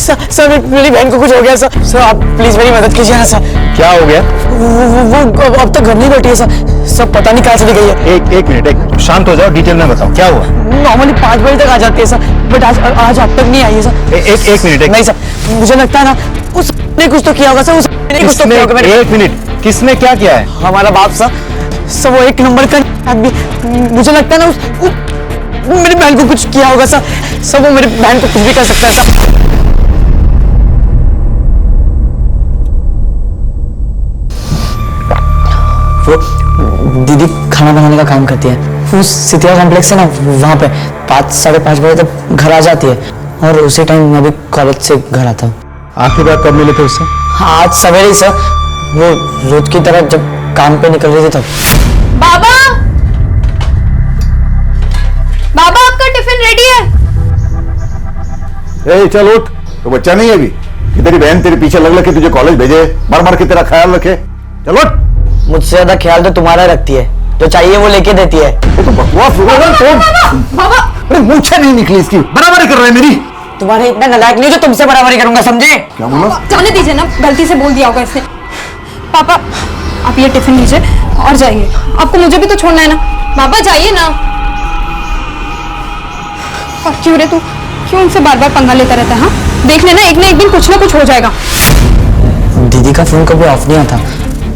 Sir मेरी बहन को कुछ हो गया सर। सर आप प्लीज मेरी मदद कीजिए ना सर। क्या हो गया? वो अब तक घर नहीं बैठी है सर। सब पता नहीं कहाँ चली गई है। एक मिनट शांत हो जाओ, डिटेल में बताओ क्या हुआ। नॉर्मली 5 बजे तक आ जाती है सर, बट आज अब तक नहीं आई है सर। एक मिनट नहीं सर, मुझे लगता है ना उसने कुछ तो किया होगा सर। उसने कुछ तो किया होगा। एक मिनट, किसने क्या किया है? हमारा बाप सर। सर वो 1 नंबर का आदमी, मुझे लगता है ना मेरी बहन को कुछ किया होगा सर। सर वो मेरी बहन को कुछ भी कर सकता है सर। वो दीदी खाना बनाने का काम करती है। वो सितिया कॉम्प्लेक्स है ना, वहाँ पे 5 साढ़े 5 बजे तक घर आ जाती है और उसी टाइम मैं भी कॉलेज से घर आता हूँ। आखिरी बार कब मिले थे उससे? आज सवेरे ही सर, वो रोज की तरह जब काम पे निकल रही थी तब। बाबा, बाबा आपका टिफिन रेडी है। ए चल उठ, तो बच्चा नहीं है अभी कि तेरी बहन तेरे पीछे लग के तुझे कॉलेज भेजे, मर मर के तेरा ख्याल रखे। चल उठ। मुझसे ज्यादा ख्याल तो तुम्हारा रखती है, जो चाहिए वो लेके देती है। ये तो बकवास हो रहा है। बाबा अरे मूंछें नहीं निकली इसकी, बराबरी कर रहा है मेरी। तुम्हारे इतना नालायक नहीं जो तुमसे बराबरी करूंगा, समझे? क्या बोला? जाने दीजिए ना, गलती से बोल दिया होगा इसने। पापा आप ये टिफिन लीजिए और जाइए, आपको मुझे भी तो छोड़ना है ना। बाबा जाइए ना। और क्यों रे, तू क्यों उनसे बार बार पंगा लेता रहता है? हाँ देख लेना, एक ना एक दिन कुछ ना कुछ हो जाएगा। दीदी का फोन कभी ऑफ नहीं आता,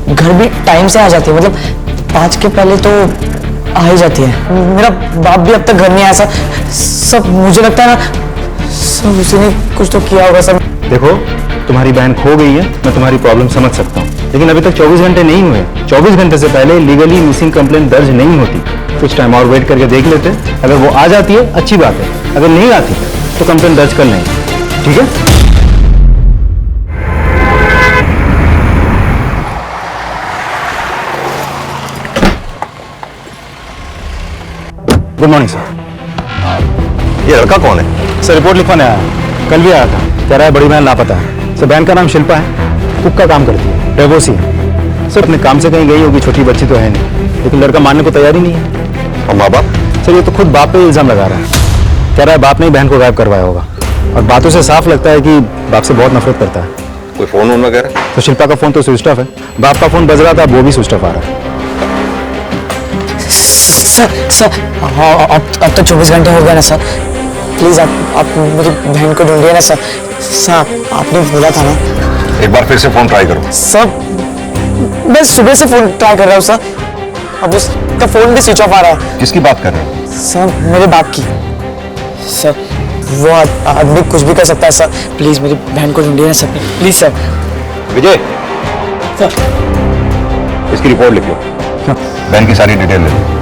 घर भी टाइम से आ जाती है, मतलब 5 के पहले तो आ ही जाती है। मेरा बाप भी अब तक घर नहीं आया सर। सब मुझे लगता है ना सब उसी ने कुछ तो किया होगा सर। देखो तुम्हारी बहन खो गई है, मैं तुम्हारी प्रॉब्लम समझ सकता हूँ, लेकिन अभी तक 24 घंटे नहीं हुए। 24 घंटे से पहले लीगली मिसिंग कंप्लेंट दर्ज नहीं होती। कुछ टाइम और वेट करके देख लेते, अगर वो आ जाती है अच्छी बात है, अगर नहीं आती तो कंप्लेंट दर्ज कर लेंगे, ठीक है? Good morning sir. ये लड़का कौन है? सर रिपोर्ट लिखवाने आया, कल भी आया था, कह रहा है बड़ी बहन लापता है। सर बहन का नाम शिल्पा है, कुक का काम करती है, डिवोर्सी है। सर अपने काम से कहीं गई होगी, छोटी बच्ची तो है नहीं, लेकिन लड़का मानने को तैयार ही नहीं है। और माँ बाप? सर ये तो खुद बाप पे इल्जाम लगा रहा है, कह रहा है बाप ने ही बहन को गायब करवाया होगा, और बातों से साफ लगता है कि बाप से बहुत नफरत करता है। कोई फोन वोन वगैरह? तो शिल्पा का फोन तो स्विच ऑफ है, बाप का फोन बज रहा था, वो भी स्विच ऑफ आ रहा है। सर अब तो 24 घंटे हो गए ना सर। प्लीज आप मेरी बहन को ढूंढिए ना सर। सर आपने बोला था ना। एक बार फिर से फोन ट्राई करो। सर मैं सुबह से फोन ट्राई कर रहा हूँ सर, अब उसका फोन भी स्विच ऑफ आ रहा है। किसकी बात कर रहे हो? सर मेरे बाप की। सर वो आदमी कुछ भी कर सकता है सर, प्लीज मेरी बहन को ढूंढिए ना sir, please sir. Vijay, sir इसकी रिपोर्ट लिख लो, बहन की सारी डिटेल ले लो।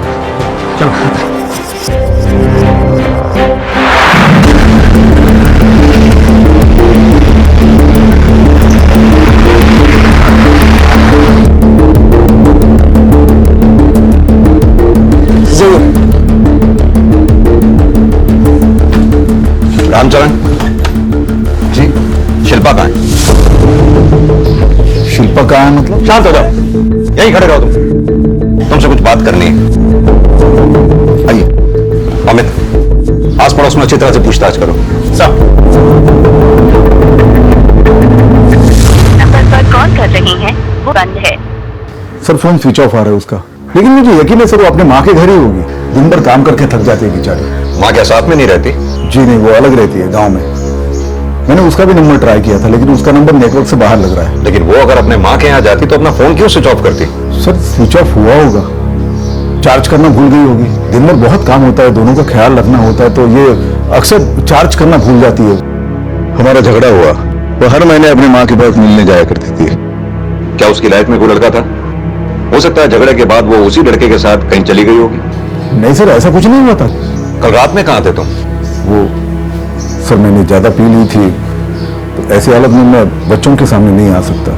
रामचरण जी, शिल्पा कहाँ है? शिल्पा कहाँ है मतलब? शांत हो जाओ, यहीं खड़े रहो तुमसे कुछ बात करनी है। आइए अमित, आस पड़ोस में अच्छी तरह से पूछताछ करो। नंबर पर कॉल कर रही हैं वो बंद है। सर फोन स्विच ऑफ आ रहा है उसका, लेकिन मुझे यकीन है सर वो अपने माँ के घर ही होगी। दिन भर काम करके थक जाती है बेचारी। माँ क्या साथ में नहीं रहती? जी नहीं, वो अलग रहती है गांव में। मैंने उसका भी नंबर ट्राई किया था, लेकिन उसका नंबर नेटवर्क से बाहर लग रहा है। लेकिन वो अगर अपने माँ के यहाँ जाती तो अपना फोन क्यों स्विच ऑफ करती? सर स्विच ऑफ हुआ होगा, चार्ज करना भूल गई होगी। दिन भर बहुत काम होता है, दोनों का ख्याल रखना होता है, तो ये अक्सर चार्ज करना भूल जाती है। हमारा झगड़ा हुआ, वो हर महीने अपनी माँ के पास मिलने जाया करती थी। क्या उसकी लाइफ में कोई लड़का था? हो सकता है झगड़े के बाद वो उसी लड़के के साथ कहीं चली गई होगी। नहीं सर, ऐसा कुछ नहीं हुआ था। कल रात में कहाँ थे तुम? वो सर मैंने ज्यादा पी ली थी, तो ऐसी हालत में मैं बच्चों के सामने नहीं आ सकता,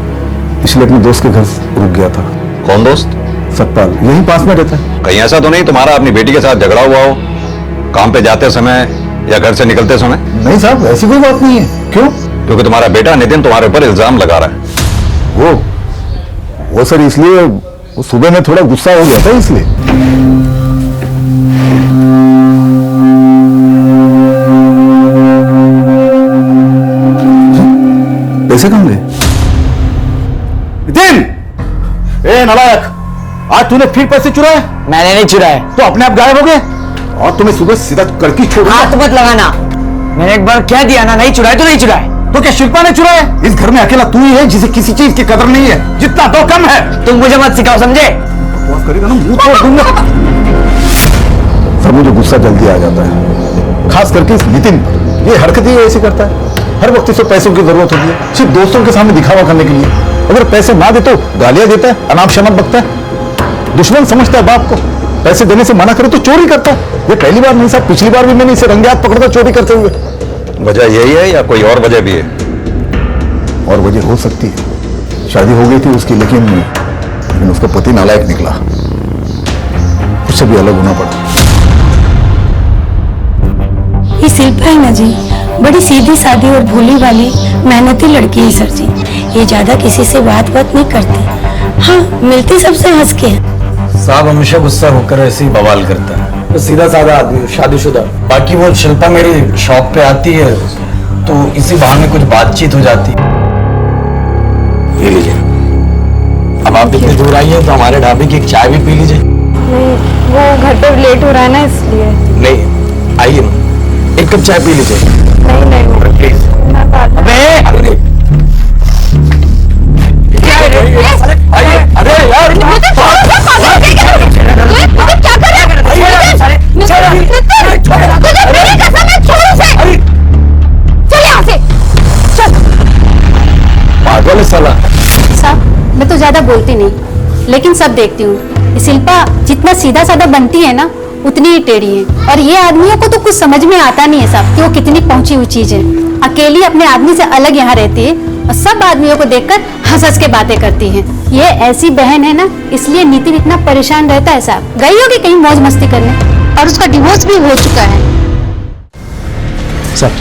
इसलिए अपने दोस्त के घर रुक गया था। कौन दोस्त? सतपाल, यहीं पास में रहता है। कहीं ऐसा तो नहीं तुम्हारा अपनी बेटी के साथ झगड़ा हुआ हो, काम पे जाते समय या घर से निकलते समय? नहीं साहब, ऐसी कोई बात नहीं है। क्यों? क्योंकि तुम्हारा बेटा नितिन तुम्हारे ऊपर इल्जाम लगा रहा है। वो सर इसलिए, वो सुबह में थोड़ा गुस्सा हो गया था इसलिए। पैसे कहाँ गए? नितिन! ए नालायक! आज तूने फिर पैसे चुराए? मैंने नहीं चुराए। तो अपने आप गायब हो गए और तुम्हें सुबह सीधा करके छोड़ दिया। हाथ मत लगाना। मैंने एक बार कह दिया ना, नहीं चुराए तो नहीं चुराए। तो क्या शिल्पा ने चुराए? इस घर में अकेला तू ही है जिसे किसी चीज की कदर नहीं है, जितना दो कम है। तुम मुझे मत सिखाओ, समझे? बकवास करेगा ना मुंह तोड़ दूंगा। सर मुझे गुस्सा जल्दी आ जाता है, खास करके इस नितिन पर। ये हरकत ही ऐसे करता है, हर वक्त इसे पैसों की जरूरत होती है, सिर्फ दोस्तों के सामने दिखावा करने के लिए। अगर पैसे ना दे तो गालियां देता है, अनाप शनाप बकता है, दुश्मन समझता है बाप को। पैसे देने से मना करे तो चोरी करता है। ये पहली बार नहीं साहब, पिछली बार भी मैंने इसे रंगे हाथ पकड़ा था चोरी करते हुए। वजह यही है या कोई और वजह भी है? और वजह हो सकती है, शादी हो गई थी उसकी, लेकिन उसका पति नालायक निकला, उससे भी अलग होना पड़ा। ये शिल्पा है ना जी, बड़ी सीधी सादी और भोली वाली मेहनती लड़की है सर जी। ये ज्यादा किसी से बात नहीं करती। हाँ, मिलती सबसे हंस के है। साहब हमेशा गुस्सा होकर ऐसे ही बवाल करता है। तो सीधा साधा आदमी, शादीशुदा। बाकी वो शिल्पा मेरी शॉप पे आती है तो इसी बहाने कुछ बातचीत हो जाती है। ये लीजिए, अब आप इतनी दूर आई हैं तो हमारे ढाबे की एक चाय भी पी लीजिए। नहीं, वो घर पे लेट हो रहा है ना, इसलिए। नहीं, आइए ना, एक कप चाय पी लीजिए। नहीं प्लीज। अरे यार, पागल है साला। साहब, मैं तो ज्यादा बोलती नहीं, लेकिन सब देखती हूँ। शिल्पा जितना सीधा साधा बनती है ना, उतनी ही टेढ़ी है। और ये आदमियों को तो कुछ समझ में आता नहीं है साहब कि वो कितनी पहुंची हुई चीज है। अकेली अपने आदमी से अलग यहाँ रहती है और सब आदमियों को देखकर हंस हंस के बातें करती है। ये ऐसी बहन है ना, इसलिए नितिन इतना परेशान रहता है साहब। गई होगी कहीं मौज मस्ती करने, और उसका डिवोर्स भी हो चुका है। सर,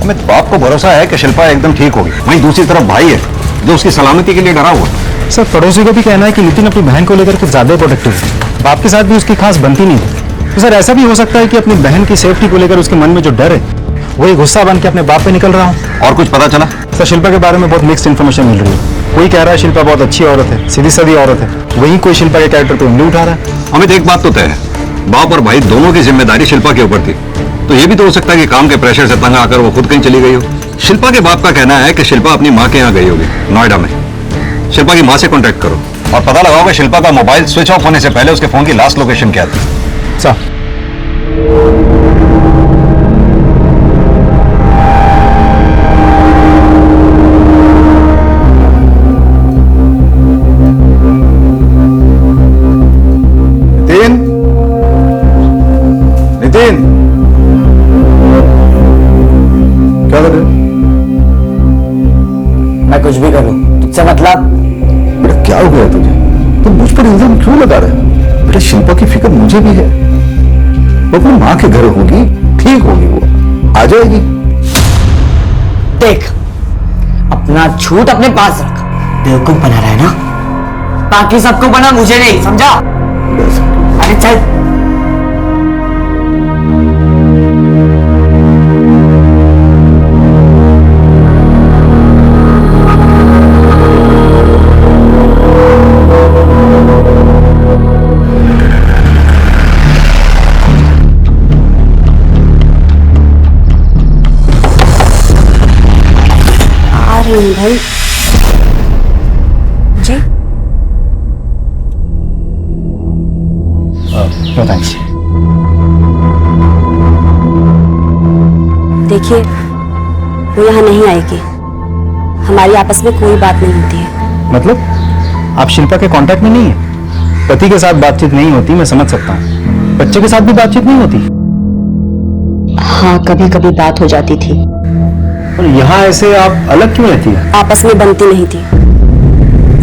हमें बाप को भरोसा है कि शिल्पा एकदम ठीक होगी, वहीं दूसरी तरफ भाई है जो उसकी सलामती के लिए डरा हुआ है। सर पड़ोसी को भी कहना है कि नितिन अपनी बहन को लेकर कुछ ज्यादा प्रोटेक्टिव है। बाप के साथ भी उसकी खास बनती नहीं थी। तो सर ऐसा भी हो सकता है कि अपनी बहन की सेफ्टी को लेकर उसके मन में जो डर है वही गुस्सा बन के अपने बाप पे निकल रहा हो। और कुछ पता चला? सर शिल्पा के बारे में बहुत मिक्स्ड इन्फॉर्मेशन मिल रही है। कोई कह रहा है शिल्पा बहुत अच्छी औरत है, सीधी सादी औरत है, वहीं कोई शिल्पा के कैरेक्टर पे उंगली उठा रहा है। अमित, एक बात तो तय है, बाप और भाई दोनों की जिम्मेदारी शिल्पा के ऊपर थी। तो ये भी तो हो सकता है कि काम के प्रेशर से तंग आकर वो खुद कहीं चली गई हो। शिल्पा के बाप का कहना है कि शिल्पा अपनी माँ के यहाँ गई होगी, नोएडा में। शिल्पा की माँ से कांटेक्ट करो और पता लगाओ कि शिल्पा का मोबाइल स्विच ऑफ होने से पहले उसके फोन की लास्ट लोकेशन क्या थी। सर नितिन, क्या कर रहे हो? मैं कुछ भी करूं, तुझसे मतलब? बेटा क्या हो गया तुझे? तुम मुझ पर इल्जाम क्यों लगा रहे हो? बेटा शिल्पा की फिक्र मुझे भी है। वो अपनी माँ के घर होगी, ठीक होगी, वो आ जाएगी। देख, अपना झूठ अपने पास रख। बेवकूफ बना रहा है ना, बाकी सबको बना, मुझे नहीं, समझा? अरे चल। भाई जी थैंक्स। देखिए, वो यहाँ नहीं आएगी। हमारी आपस में कोई बात नहीं होती है। मतलब आप शिल्पा के कांटेक्ट में नहीं है? पति के साथ बातचीत नहीं होती, मैं समझ सकता हूँ। बच्चे के साथ भी बातचीत नहीं होती? हाँ, कभी कभी बात हो जाती थी। और यहाँ ऐसे आप अलग क्यों रहती है? आपस में बनती नहीं थी।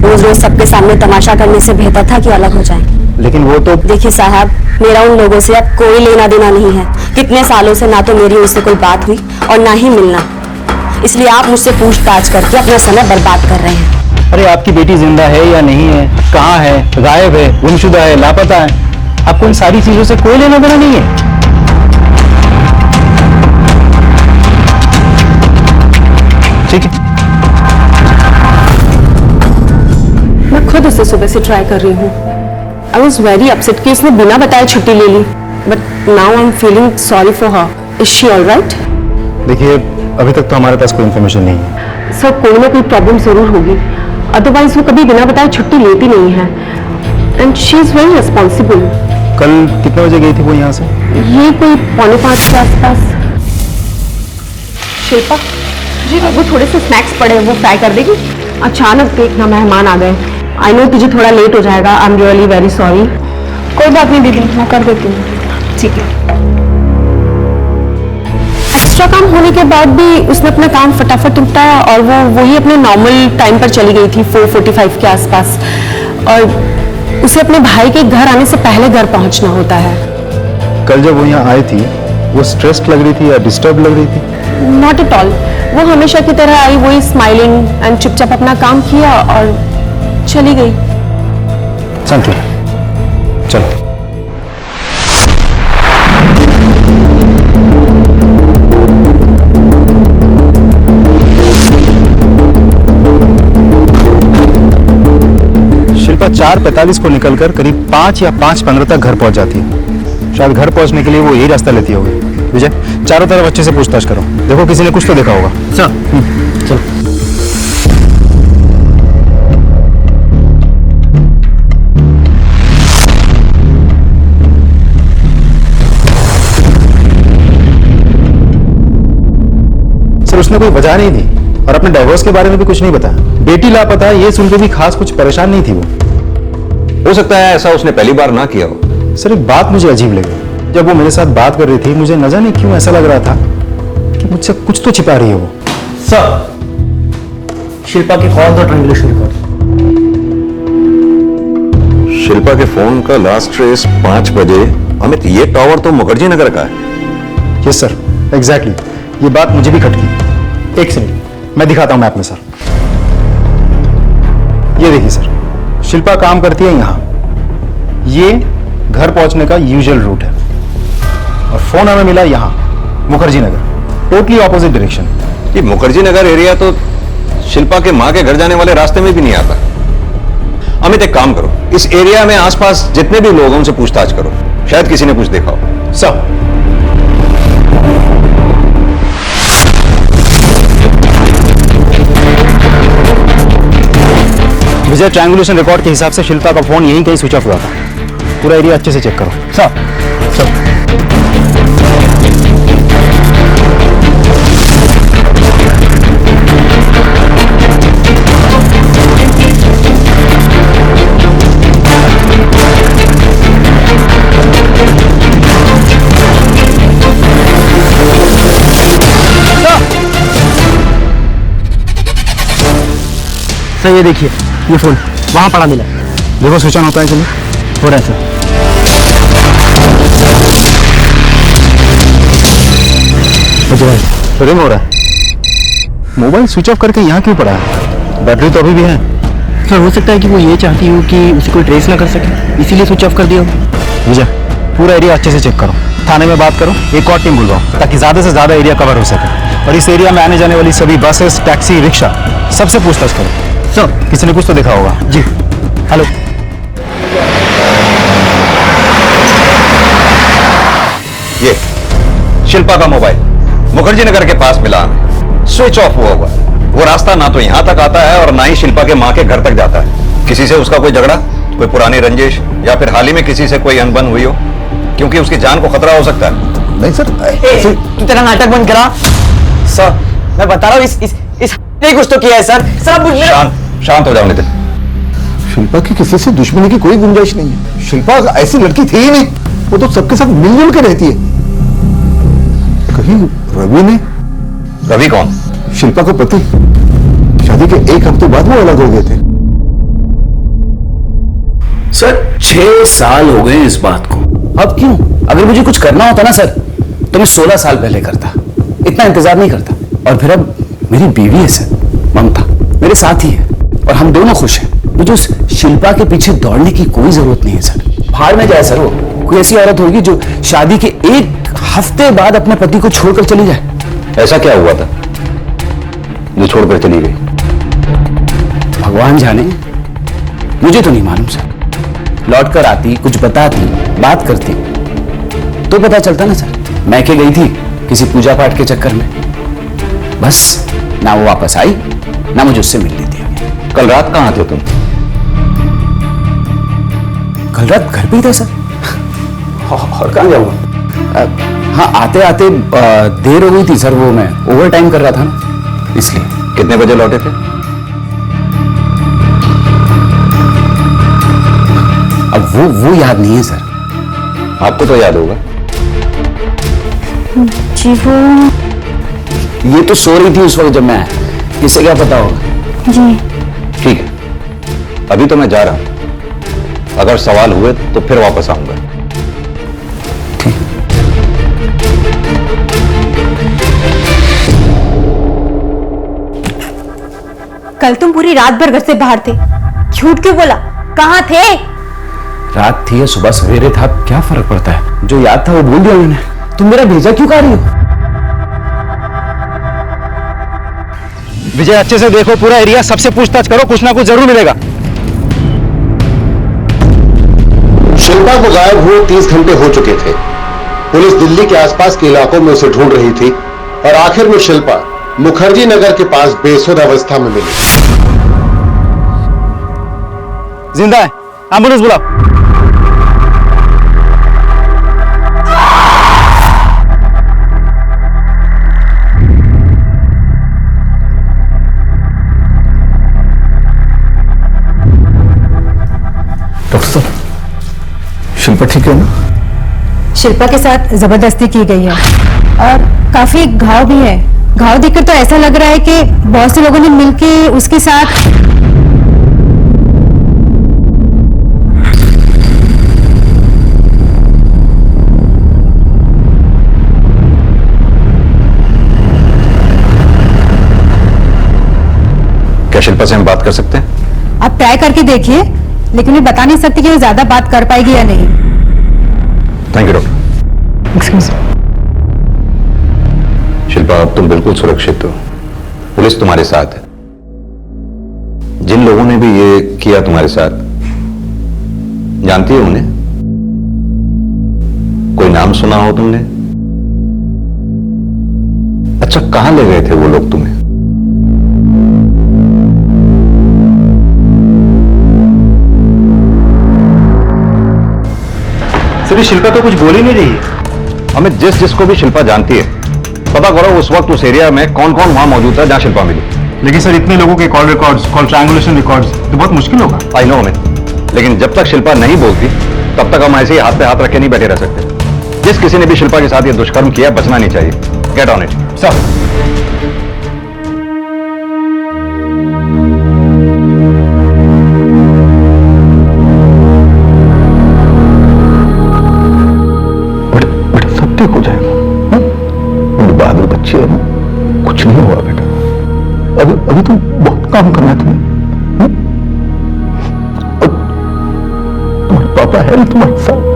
रोज रोज सबके सामने तमाशा करने से बेहतर था कि अलग हो जाएं। लेकिन वो तो देखिए साहब, मेरा उन लोगों से अब कोई लेना देना नहीं है। कितने सालों से ना तो मेरी उनसे कोई बात हुई और ना ही मिलना। इसलिए आप मुझसे पूछताछ करके अपना समय बर्बाद कर रहे हैं। अरे आपकी बेटी जिंदा है या नहीं है, कहाँ है, गायब है, गुमशुदा है, लापता है, आपको इन सारी चीजों से कोई लेना देना नहीं है। ठीक है, खुद उसे सुबह से ट्राई कर रही हूँ। आई वॉज वेरी अपसेट कि उसने बिना बताए छुट्टी ले ली, but now I am feeling sorry for her. Is she all right? देखिए, अभी तक तो हमारे पास कोई इन्फॉर्मेशन नहीं है। सर, कोई ना कोई प्रॉब्लम जरूर होगी, अदरवाइज वो कभी बिना बताए छुट्टी लेती नहीं है। And she is very responsible. कल कितने बजे गई थी वो यहाँ से? ये कोई 4:45 के आसपास। शिल्पा जी, वो थोड़े से स्नैक्स पड़े हैं, वो फ्राई कर देगी? अचानक देखना मेहमान आ गए। आई नो तुझे थोड़ा लेट हो जाएगा, I am really very sorry. कोई बात नहीं दीदी, मैं कर देती हूँ। ठीक है। एक्स्ट्रा काम होने के बाद भी उसने अपना काम फटाफट निपटाया और वो वही अपने नॉर्मल टाइम पर चली गई थी 4:45 के आसपास। और उसे अपने भाई के घर आने से पहले घर पहुंचना होता है। कल जब वो यहाँ आई थी, वो स्ट्रेस्ड लग रही थी या डिस्टर्ब लग रही थी? Not at all. वो हमेशा की तरह आई, वही स्माइलिंग एंड चुपचाप अपना काम किया और चली गई। Thank you. चलो। शिल्पा 4:45 को निकलकर करीब 5 या 5:15 तक घर पहुंच जाती है। शायद घर पहुंचने के लिए वो यही रास्ता लेती होगी। विजय, चारों तरफ अच्छे से पूछताछ करो, देखो किसी ने कुछ तो देखा होगा। सर चलो। सर, उसने कोई वजह नहीं दी और अपने डाइवोर्स के बारे में भी कुछ नहीं बताया। बेटी लापता है ये सुनकर भी खास कुछ परेशान नहीं थी वो। हो सकता है ऐसा उसने पहली बार ना किया हो। सर, एक बात मुझे अजीब लगी। जब वो मेरे साथ बात कर रही थी, मुझे न जाने क्यों ऐसा लग रहा था कि मुझसे कुछ तो छिपा रही है वो। सर, शिल्पा के कॉल और ट्रांजैक्शन रिकॉर्ड। शिल्पा के फोन का लास्ट ट्रेस 5 बजे। अमित, ये टावर तो मुखर्जी नगर का है। Yes sir, exactly. ये बात मुझे भी खटकी। एक सेकंड, मैं दिखाता हूं मैप में सर। ये देखिए सर, शिल्पा काम करती है यहां। ये घर पहुंचने का यूजुअल रूट है और फोन हमें मिला यहां, Mukherjee Nagar, totally opposite direction. ये मुखर्जी नगर एरिया तो शिल्पा के मां के घर जाने वाले रास्ते में भी नहीं आता। अमित, एक काम करो, इस एरिया में आसपास जितने भी लोग हैं उनसे पूछताछ करो, शायद किसी ने कुछ देखा हो। सर, विजय, ट्रायंगुलेशन रिकॉर्ड के हिसाब से शिल्पा का फोन यहीं कहीं स्विच ऑफ हुआ था। पूरा एरिया अच्छे से चेक करो। सर, सर ये देखिए, ये फोन वहां पड़ा मिला। देखो स्विच ऑन होता है कि नहीं। हो रहा है सर। रिंग हो रहा है। मोबाइल स्विच ऑफ करके यहाँ क्यों पड़ा है? बैटरी तो अभी भी है। सर, हो सकता है कि वो ये चाहती हो कि उसे कोई ट्रेस ना कर सके, इसीलिए स्विच ऑफ कर दिया हो। विजय, पूरा एरिया अच्छे से चेक करो, थाने में बात करो, एक और टीम बुलवाओ ताकि ज्यादा से ज्यादा एरिया कवर हो सके। और इस एरिया में आने जाने वाली सभी बसेस, टैक्सी, रिक्शा, सबसे पूछताछ करो। सर, किसी ने कुछ तो देखा होगा। जी। हेलो, ये शिल्पा का मोबाइल मुखर्जी नगर के पास मिला हमें, स्विच ऑफ हुआ हुआ। वो रास्ता ना तो यहां तक आता है और ना ही शिल्पा के मां के घर तक जाता है। किसी से उसका कोई झगड़ा, कोई पुरानी रंजिश या फिर हाल ही में किसी से कोई अनबन हुई हो, क्योंकि उसकी जान को खतरा हो सकता है। नहीं सर, तू तेरा नाटक बंद करा। सर, मैं बता रहा हूँ, इस ने कुछ तो किया है सर। सर, शांत हो जाओ नितिन। शिल्पा की किसी से दुश्मनी की कोई गुंजाइश नहीं है। शिल्पा ऐसी लड़की थी ही नहीं, वो तो सबके साथ मिलजुल के रहती है। कहीं रवि ने? रवि कौन? शिल्पा का पति। शादी के 1 हफ्ते बाद वो अलग हो गए थे। सर, 6 साल हो गए इस बात को। अब क्यों? अगर मुझे कुछ करना होता ना सर, तो मैं 16 साल पहले करता। इतना इंतजार नहीं करता। और फिर अब मेरी बीवी है सर, ममता, मेरे साथ ही है और हम दोनों खुश हैं। मुझे उस शिल्पा के पीछे दौड़ने की कोई जरूरत नहीं है सर। भाड़ में जाए सर, वो कोई ऐसी औरत होगी जो शादी के 1 हफ्ते बाद अपने पति को छोड़कर चली जाए। ऐसा क्या हुआ था जो छोड़कर चली गई? भगवान जाने। मुझे तो नहीं मालूम सर। लौट कर आती, कुछ बताती, बात करती तो पता चलता ना सर। मैके गई थी किसी पूजा पाठ के चक्कर में, बस ना वो वापस आई ना मुझे उससे मिलने दिया। कल रात कहाँ थे तुम? कल रात घर पे ही था सर। और कहाँ जाऊंगा? हाँ, आते आते देर हो गई थी सर, वो मैं ओवर टाइम कर रहा था ना, इसलिए। कितने बजे लौटे थे? अब वो याद नहीं है सर। आपको तो याद होगा। जी वो ये तो सो रही थी उस वक्त जब मैं आया, किसे क्या पता होगा। जी ठीक है, अभी तो मैं जा रहा हूं, अगर सवाल हुए तो फिर वापस आऊंगा। कल तुम पूरी रात भर घर से बाहर थे, झूठ क्यों बोला? कहाँ थे? रात थी या सुबह सवेरे था, क्या फर्क पड़ता है? जो याद था वो भूल दिया मैंने। तुम मेरा भेजा क्यों खा रही हो? विजय अच्छे से देखो पूरा एरिया, सबसे पूछताछ करो, कुछ ना कुछ जरूर मिलेगा। शिल्पा को गायब हुए 30 घंटे हो चुके थे। पुलिस दिल्ली के आसपास के इलाकों में उसे ढूंढ रही थी और आखिर में शिल्पा मुखर्जी नगर के पास बेसुध अवस्था में मिली। जिंदा है, एम्बुलेंस बुलाओ। डॉक्टर साहब, शिल्पा ठीक है ना? शिल्पा के साथ जबरदस्ती की गई है और काफी घाव भी है। घाव देखकर तो ऐसा लग रहा है कि बहुत से लोगों ने मिलके उसके साथ। क्या शिल्पा से हम बात कर सकते हैं? आप ट्राई करके देखिए, लेकिन मैं बता नहीं सकती कि वो ज्यादा बात कर पाएगी या नहीं। Thank you doctor. Excuse. Shilpa, अब तुम बिल्कुल सुरक्षित हो, पुलिस तुम्हारे साथ है। जिन लोगों ने भी ये किया तुम्हारे साथ, जानती हो उन्हें? कोई नाम सुना हो तुमने? अच्छा, कहां ले गए थे वो लोग तुम्हें? सर शिल्पा तो कुछ बोल ही नहीं रही है। हमें जिसको भी शिल्पा जानती है पता करो उस वक्त उस एरिया में कौन कौन वहां मौजूद था जहां शिल्पा मिली। लेकिन सर इतने लोगों के call records, call triangulation records, तो बहुत मुश्किल होगा। आई नो में, लेकिन जब तक शिल्पा नहीं बोलती तब तक हम ऐसे ही हाथ पे हाथ रखे नहीं बैठे रह सकते। जिस किसी ने भी शिल्पा के साथ ये दुष्कर्म किया, बचना नहीं चाहिए। Get on it sir. हो जाएगा। मेरी बहादुर बच्ची है ना, कुछ नहीं हुआ बेटा। अभी तो बहुत काम करना है तुम्हें। तुम्हारे पापा है ना तुम्हारे साथ।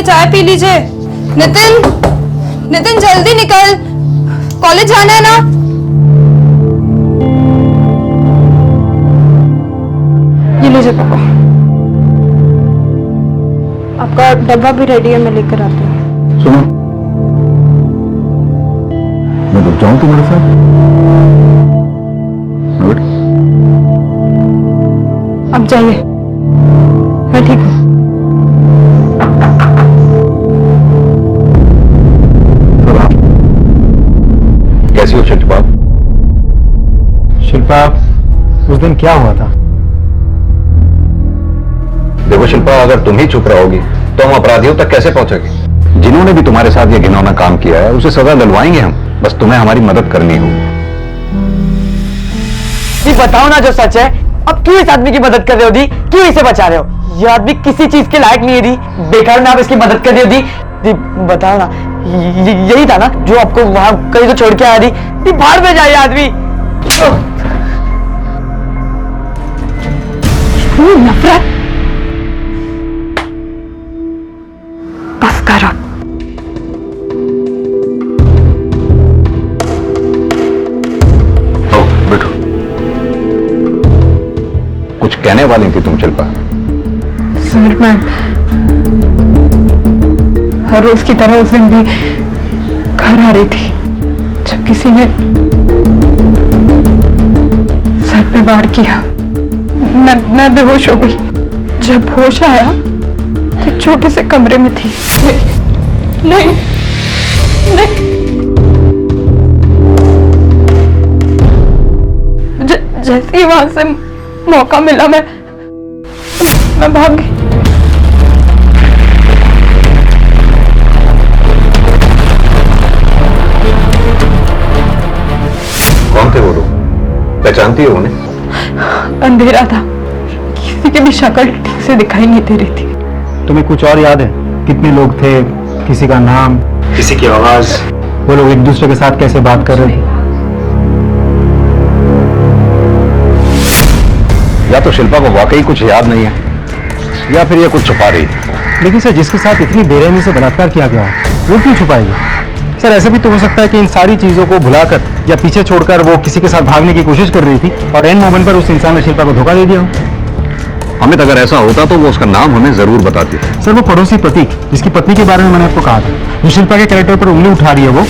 पहले चाय पी लीजिए। नितिन, नितिन जल्दी निकल, कॉलेज जाना है ना। ये लीजिए पापा, आपका डब्बा भी रेडी है, मैं लेकर आती हूँ। सुनो, मैं रुक जाऊं तुम्हारे साथ? गुड। अब जाइए, मैं ठीक हूँ। कैसी हो शिल्पा? शिल्पा, उस दिन क्या हुआ था? देखो शिल्पा, अगर तुम ही चुप रहोगी तो हम अपराधियों तक कैसे पहुंचेंगे? जिन्होंने भी तुम्हारे साथ ये घिनौना काम किया है उसे सजा दिलवाएंगे हम, बस तुम्हें हमारी मदद करनी होगी। दी बताओ ना जो सच है, अब क्यों इस आदमी की मदद कर रहे हो दी? क्यों इसे बचा रहे हो? ये आदमी किसी चीज के लायक नहीं है दी, बेकार में आप इसकी मदद कर रहे हो दी। दी बताओ ना, यही था ना जो आपको वहां कहीं तो छोड़ के आया दी? दी बाहर में जाइए आदमी। नफरत बस करो। बैठो। कुछ कहने वाली थी तुम शिल्पा? सर, मैं हर रोज की तरह उस दिन भी घर आ रही थी जब किसी ने सर पे वार किया। मैं बेहोश हो गई। जब होश आया तो छोटे से कमरे में थी। नहीं, नहीं। जैसे ही वहां से मौका मिला मैं भाग गई। कौन थे वो लोग? पहचानती हो उन्हें? अंधेरा था, किसी की भी शक्ल ठीक से दिखाई नहीं दे रही थी। तुम्हें कुछ और याद है? कितने लोग थे? किसी का नाम, किसी की आवाज? वो लोग एक दूसरे के साथ कैसे बात कर रहे थे? या तो शिल्पा को वाकई कुछ याद नहीं है या फिर ये कुछ छुपा रही है। लेकिन सर, जिसके साथ इतनी बेरहमी से बलात्कार किया गया है वो क्यों छुपाएगी? सर, ऐसा भी तो हो सकता है कि इन सारी चीजों को भुलाकर या पीछे छोड़कर वो किसी के साथ भागने की कोशिश कर रही थी और एंड मोमेंट पर उस इंसान ने शिल्पा को धोखा दे दिया हो। अमित, अगर ऐसा होता तो वो उसका नाम हमें जरूर बताती। सर, वो पड़ोसी प्रतीक, जिसकी पत्नी के बारे में मैंने आपको कहा था, जो शिल्पा के कैरेक्टर पर उंगली उठा रही है वो।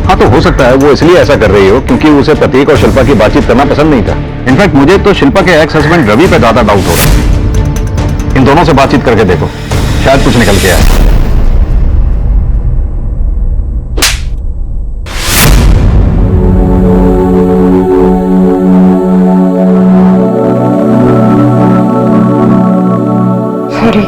हाँ, तो हो सकता है वो इसलिए ऐसा कर रही हो क्योंकि उसे प्रतीक और शिल्पा की बातचीत करना पसंद नहीं था। इनफैक्ट मुझे तो शिल्पा के एक्स हस्बैंड रवि पे ज्यादा डाउट हो रहा है। इन दोनों से बातचीत करके देखो, शायद कुछ निकल के आए। सॉरी,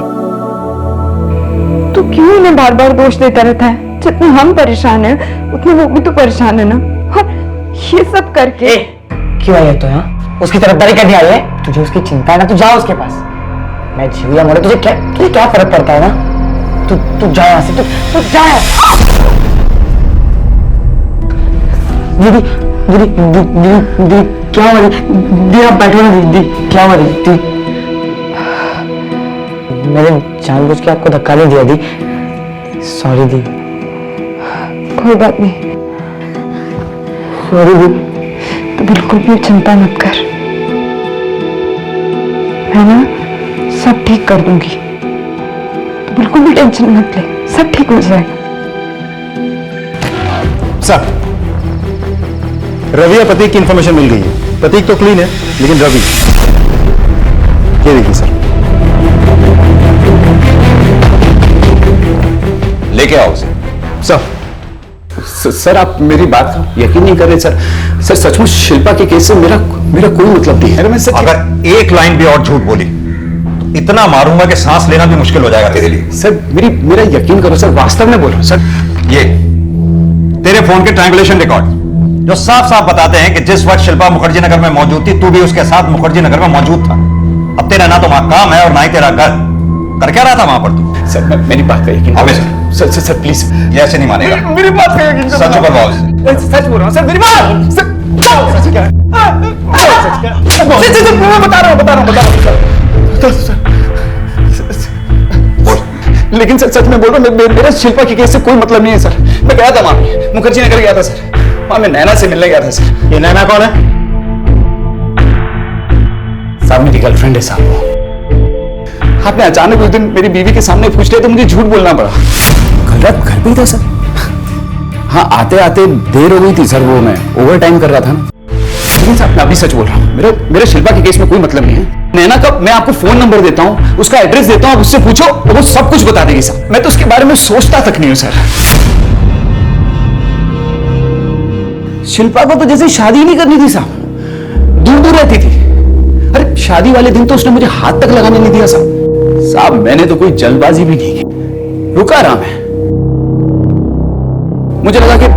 तू क्यों उन्हें बार बार दोष देता रहता है? जितने हम परेशान हैं उतने वो भी तो परेशान है ना। और ये सब करके क्यों आई है तो यहाँ? उसकी तरफदारी करने आई है? तुझे उसकी चिंता है ना, तू जा उसके पास। मैं जीव या मरे तुझे क्या फर्क पड़ता है ना? तू जा यहाँ से, तू जा। दीदी दीदी दीदी दीदी क्या हो रही? दीदी आप बैठो ना। दीदी क्या हो रही? दीदी मैंने जानबूझ के आपको धक्का नहीं दिया दी, सॉरी दी। कोई बात नहीं, सॉरी दी। तो बिल्कुल भी चिंता मत कर, मैं ना सब ठीक कर दूंगी। तो बिल्कुल भी टेंशन मत ले, सब ठीक हो जाएगा। सर, रवि और प्रतीक की इंफॉर्मेशन मिल गई है। प्रतीक तो क्लीन है, लेकिन रवि, ये देखिए सर। लेके आओ उसे। सर, आप मेरी बात यकीन नहीं कर रहे सर। सर, सचमुच शिल्पा के केस से मेरा कोई मतलब नहीं है। मैं अगर एक लाइन भी और झूठ बोली तो इतना मारूंगा कि सांस लेना भी मुश्किल हो जाएगा तेरे लिए। सर, मेरा यकीन करो सर, वास्तव में बोल रहा हूं सर। ये तेरे फोन के ट्रायंगुलेशन रिकॉर्ड जो साफ साफ बताते हैं कि जिस वक्त शिल्पा मुखर्जी नगर में मौजूद थी, तू भी उसके साथ मुखर्जी नगर में मौजूद था। अब तेरा ना तो वहां काम है और ना ही तेरा घर। कर क्या रहा था वहां पर तू? सर, मेरी बात का यकीन करो सर। सर प्लीज, ये ऐसे नहीं मानेगा। मेरी बात का यकीन करो। सच करवाओ इसे। सच बोल रहा हूँ सर, मेरी बात। सच क्या है? मैं बता रहा हूँ। बोल। लेकिन सर सच में बोल रहा हूँ, मेरा शिल्पा के केस से कोई मतलब नहीं है सर। मैं गया था वहां पे, मुखर्जी नगर गया था सर। वहां मैं नैना से मिलने गया था सर। ये नैना कौन है? साहब मेरी गर्लफ्रेंड है साहब। आपने अचानक उस दिन मेरी बीवी के सामने पूछ लिया तो मुझे झूठ बोलना पड़ा। कल रात घर पे ही था सर। हाँ, आते आते देर हो गई थी सर, वो मैं ओवर टाइम कर रहा था ना। लेकिन साहब मैं अभी सच बोल रहा हूँ, मेरे शिल्पा के केस में कोई मतलब नहीं है। नैना का मैं आपको फोन नंबर देता हूँ, उसका एड्रेस देता हूँ, उससे पूछो तो वो सब कुछ बता देगी साहब। मैं तो उसके बारे में सोचता तक नहीं हूँ सर। शिल्पा को तो जैसे शादी ही नहीं करनी थी साहब, दूर दूर रहती थी। अरे शादी वाले दिन तो उसने मुझे हाथ तक लगाने नहीं दिया साहब। मैंने तो कोई जल्दबाजी भी नहीं की, रुका रहा मैं। मुझे लगा कि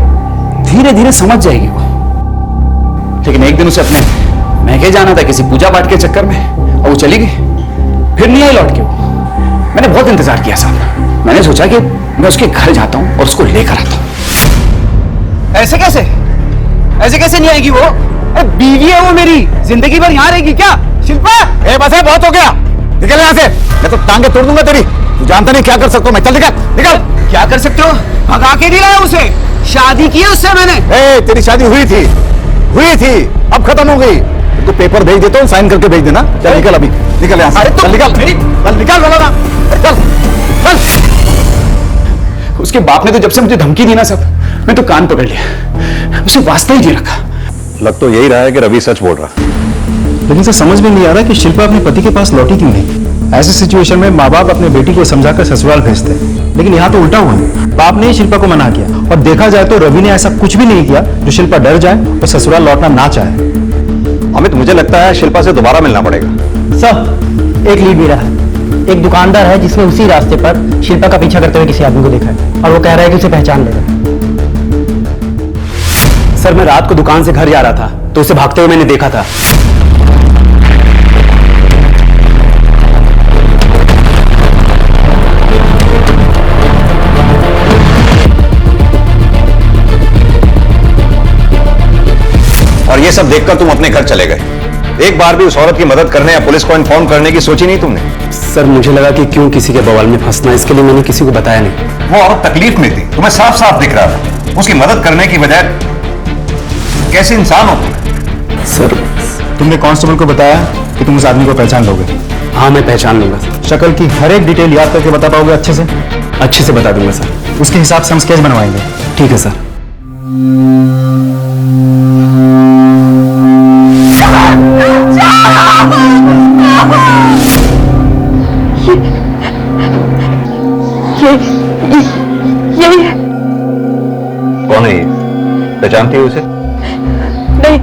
धीरे धीरे समझ जाएगी वो, लेकिन एक दिन उसे अपने मैके जाना था किसी पूजा पाठ के चक्कर में, और वो चली गई। फिर नहीं आई लौट के वो। मैंने बहुत इंतजार किया साहब। मैंने सोचा कि मैं उसके घर जाता हूं और उसको लेकर आता हूं। ऐसे कैसे नहीं आएगी वो? बीवी है वो मेरी, जिंदगी भर यहां रहेगी क्या? शिल्पा बस है, बहुत हो गया, निकल यहां से। मैं तो टांगे तोड़ दूंगा तेरी। तू जानता नहीं क्या कर सकता हूं मैं। चल निकल। क्या कर सकते हो? भगा के नहीं लाया उसे, शादी की है उससे मैंने। तेरी शादी हुई थी, अब खत्म हो गई। तू पेपर भेज देता हूँ, साइन करके भेज देना। चल निकल, अभी निकल यहाँ से। चल निकल बोला ना। चल। उसके बाप ने तो जब से मुझे धमकी दी ना सब, मैं तो कान पकड़ लिया, उसे वास्ता ही नहीं रखा। लग तो यही रहा है कि रवि सच बोल रहा। लेकिन सर समझ में नहीं आ रहा कि शिल्पा अपने पति के पास लौटी क्यों नहीं। ऐसी सिचुएशन में माँ बाप अपने बेटी को समझाकर ससुराल भेजते हैं, लेकिन यहाँ तो उल्टा हुआ है। बाप ने शिल्पा को मना किया, और देखा जाए तो रवि ने ऐसा कुछ भी नहीं किया जो शिल्पा डर जाए और ससुराल लौटना ना चाहे। अमित, मुझे लगता है शिल्पा से दोबारा मिलना पड़ेगा। सर एक लीड मिला है। एक दुकानदार है जिसने उसी रास्ते पर शिल्पा का पीछा करते हुए किसी आदमी को देखा है, और वो कह रहा है कि उसे पहचान लेगा। सर मैं रात को दुकान से घर जा रहा था तो उसे भागते हुए मैंने देखा था। और ये सब देखकर तुम अपने घर चले गए। एक बार भी उस औरत की मदद करने या पुलिस को इन्फॉर्म करने की सोची नहीं तुमने? सर मुझे लगा कि क्यों किसी के बवाल में फंसना, इसके लिए मैंने किसी को बताया नहीं। वो औरत तकलीफ में थी, तुम्हें साफ साफ दिख रहा था। उसकी मदद करने की बजाय कैसे इंसान हो तुम? सर तुमने कांस्टेबल को बताया कि तुम उस आदमी को पहचान लोगे? हाँ मैं पहचान लूंगा। शक्ल की हर एक डिटेल याद करके बता पाओगे अच्छे से? अच्छे से बता दूंगा सर। उसके हिसाब से हम स्केच बनवाएंगे। ठीक है सर। यही है। कौन है ये? पहचानती है उसे? नहीं।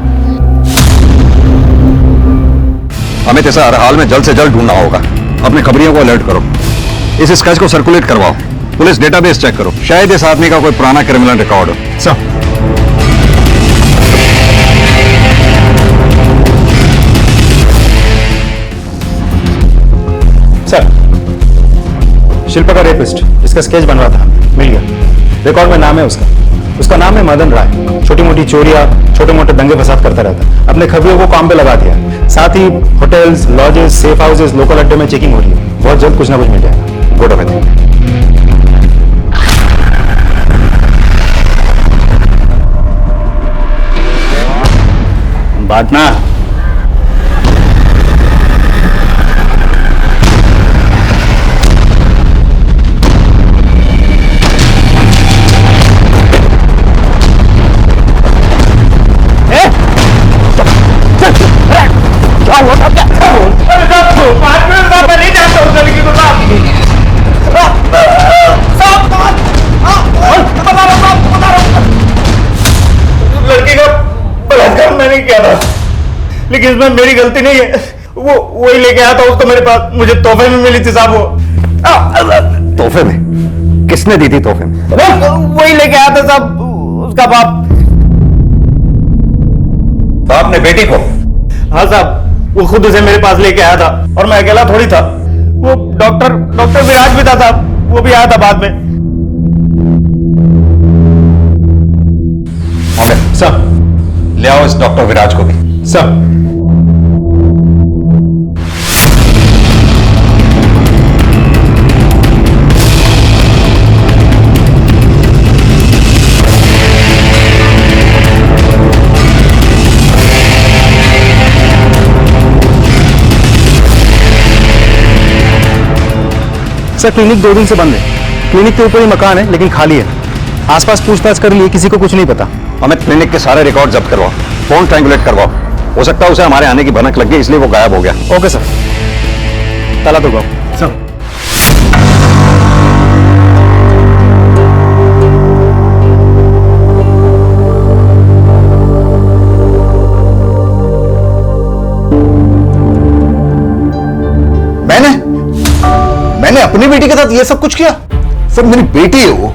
अमित, ऐसा हर हाल में जल्द से जल्द ढूंढना होगा। अपने खबरियों को अलर्ट करो, इस स्केच को सर्कुलेट करवाओ, पुलिस डेटाबेस चेक करो, शायद इस आदमी का कोई पुराना क्रिमिनल रिकॉर्ड हो। सर शिल्पा का रेपिस्ट, इसका स्केच बनवा था, मिल गया। रिकॉर्ड में नाम है उसका नाम है मदन राय। छोटी मोटी चोरियां, छोटे मोटे दंगे फसाद करता रहता। अपने खबरियों को काम पे लगा दिया। साथ ही hotels, lodges, safe houses, local अड्डे में चेकिंग हो रही है। बहुत जल्द कुछ ना कुछ मिल जाएगा। गुड अमित। बांटना। लड़की का बलात्कार मैंने किया था, लेकिन इसमें मेरी गलती नहीं है। वो वही लेके आया था उसको मेरे पास, मुझे तोहफे में मिली थी साहब। वो तोहफे में? किसने दी थी तोहफे में? वही लेके आया था साहब, उसका बाप। बाप ने बेटी को? हाँ साहब, वो खुद उसे मेरे पास लेके आया था, और मैं अकेला थोड़ी था। वो डॉक्टर विराज भी था साहब, वो भी आया था बाद में। सर ले आओ इस डॉक्टर विराज को भी। सर उसका क्लिनिक 2 दिन से बंद है। क्लिनिक के ऊपर ही मकान है लेकिन खाली है। आसपास पूछताछ कर लिए, किसी को कुछ नहीं पता। अमित, क्लिनिक के सारे रिकॉर्ड जब्त करवाओ, फोन ट्रायंगुलेट करवाओ। हो सकता है उसे हमारे आने की भनक लग गई इसलिए वो गायब हो गया। ओके सर, ताला तो सर। मैंने अपनी बेटी के साथ ये सब कुछ किया? सर मेरी बेटी है वो,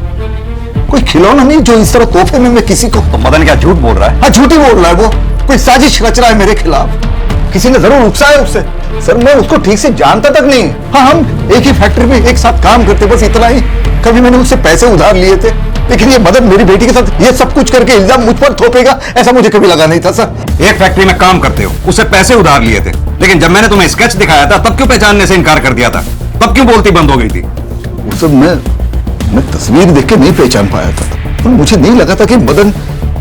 कोई खिलौना नहीं जो इस तरह तोहफे में मैं किसी को। तो मदन क्या झूठ बोल रहा है? हाँ झूठी बोल रहा है वो, कोई साजिश रच रहा है मेरे खिलाफ। किसी ने जरूर उकसाया उससे। सर मैं उसको ठीक से जानता तक नहीं। हाँ हम एक ही फैक्ट्री में एक साथ काम करते, बस इतना ही। कभी मैंने उससे पैसे उधार लिए थे, लेकिन ये मदन मेरी बेटी के साथ ये सब कुछ करके इल्जाम मुझ पर थोपेगा ऐसा मुझे कभी लगा नहीं था। सर एक फैक्ट्री में काम करते हो, उससे पैसे उधार लिए थे, लेकिन जब मैंने तुम्हें स्केच दिखाया था तब क्यों पहचानने से इनकार कर दिया था? तब क्यों बोलती बंद हो गई थी? वो सब मैं तस्वीर देख के नहीं पहचान पाया था, और मुझे नहीं लगा था कि मदन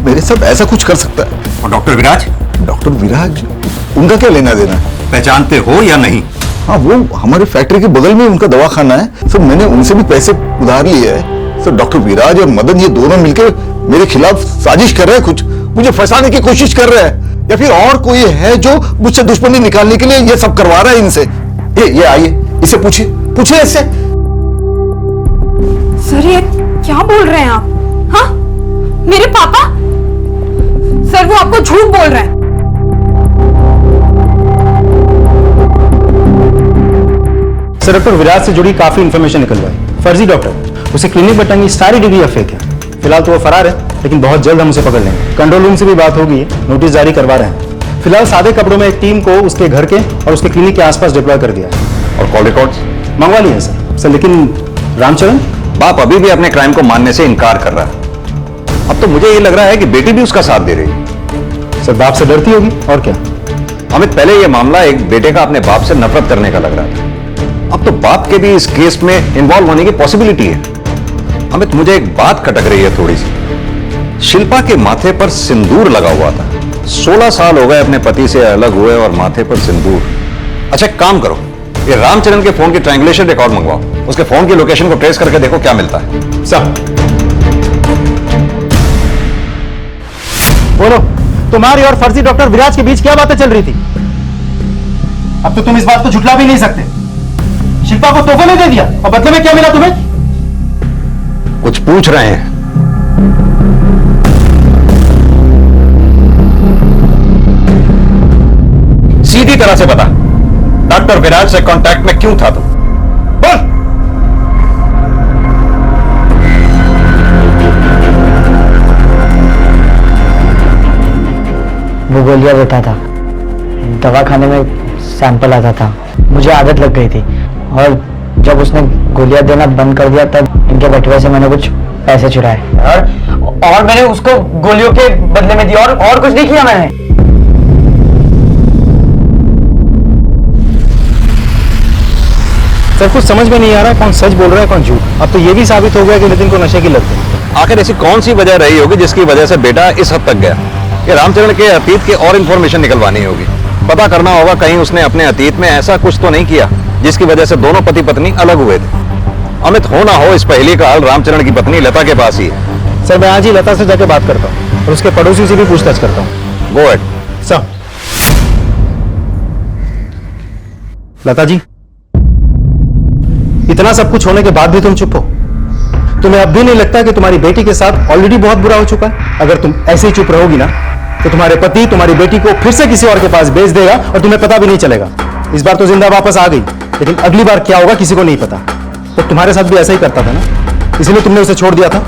मेरे साथ ऐसा कुछ कर सकता है। और डॉक्टर विराज? डॉक्टर विराज, उनका क्या लेना देना है? पहचानते हो या नहीं? हाँ वो हमारे फैक्ट्री के बगल में उनका दवाखाना है। सर मैंने उनसे भी पैसे उधार लिए है। सर डॉक्टर विराज और मदन ये दोनों मिलकर मेरे खिलाफ साजिश कर रहे हैं, कुछ मुझे फंसाने की कोशिश कर रहे हैं, या फिर और कोई है जो मुझसे दुश्मनी निकालने के लिए ये सब करवा रहा है इनसे। ये आइए, इसे पूछिए इससे। सर ये क्या बोल रहे हैं आप? हाँ मेरे पापा? सर वो आपको झूठ बोल रहे हैं। सर डॉक्टर विराज से जुड़ी काफी इंफॉर्मेशन निकलवाई। फर्जी डॉक्टर, उसे क्लिनिक पर टंगी सारी डिग्री फेक है। फिलहाल तो वो फरार है, लेकिन बहुत जल्द हम उसे पकड़ लेंगे। कंट्रोल रूम से भी बात होगी, नोटिस जारी करवा रहे हैं। फिलहाल सादे कपड़ों में एक टीम को उसके घर के और उसके क्लिनिक के आसपास डिप्लॉय कर दिया है। और कॉल रिकॉर्ड्स मंगवा लिए हैं सर। लेकिन रामचरण? बाप अभी भी अपने क्राइम को मानने से इनकार कर रहा है। अब तो मुझे ये लग रहा है कि बेटी भी उसका साथ दे रही है। सर बाप से डरती होगी और क्या। अमित, पहले ये मामला एक बेटे का अपने बाप से नफरत करने का लग रहा था, अब तो बाप के भी इस केस में इन्वॉल्व होने की पॉसिबिलिटी है। अमित, मुझे एक बात खटक रही है थोड़ी सी। शिल्पा के माथे पर सिंदूर लगा हुआ था। 16 साल हो गए अपने पति से अलग हुए और माथे पर सिंदूर। अच्छा एक काम करो, ये रामचरण के फोन की ट्रायंगुलेशन रिकॉर्ड मंगवाओ, उसके फोन की लोकेशन को ट्रेस करके देखो क्या मिलता है। सब बोलो, तुम्हारी और फर्जी डॉक्टर विराज के बीच क्या बातें चल रही थी? अब तो तुम इस बात को झुठला भी नहीं सकते। शिल्पा को तोहफे में दे दिया और बदले में क्या मिला तुम्हें? कुछ पूछ रहे हैं? सीधी तरह से बता, डॉक्टर विराज से कांटेक्ट में क्यों था तुम? बोल। वो गोलियां देता था, दवा खाने में सैंपल आता था, मुझे आदत लग गई थी, और जब उसने गोलियां देना बंद कर दिया तब इनके बटुए से मैंने कुछ पैसे चुराए और मैंने उसको गोलियों के बदले में दिया, और कुछ नहीं किया मैंने। सर कुछ समझ में नहीं आ रहा कौन सच बोल रहा है कौन झूठ। अब तो ये भी साबित हो गया कि नितिन को नशे की लत है। आखिर ऐसी कौन सी वजह रही होगी जिसकी वजह से बेटा इस हद तक गया? ये रामचरण के अतीत की और इंफॉर्मेशन निकलवानी होगी, पता करना होगा कहीं उसने अपने अतीत में ऐसा कुछ तो नहीं किया जिसकी वजह से दोनों पति पत्नी अलग हुए थे। अमित, हो ना हो इस पहेली का हल रामचरण की पत्नी लता के पास ही है। सर मैं आज ही लता से जाके बात करता हूँ और उसके पड़ोसी से भी पूछताछ करता हूँ। Go at. Sir. Lata ji, इतना सब कुछ होने के बाद भी तुम चुप हो? तुम्हें अब भी नहीं लगता कि तुम्हारी बेटी के साथ ऑलरेडी बहुत बुरा हो चुका है? अगर तुम ऐसे ही चुप रहोगी ना तो तुम्हारे पति तुम्हारी बेटी को फिर से किसी और के पास भेज देगा और तुम्हें पता भी नहीं चलेगा। इस बार तो जिंदा वापस आ गई, लेकिन अगली बार क्या होगा किसी को नहीं पता। तो तुम्हारे साथ भी ऐसा ही करता था ना, इसलिए तुमने उसे छोड़ दिया था।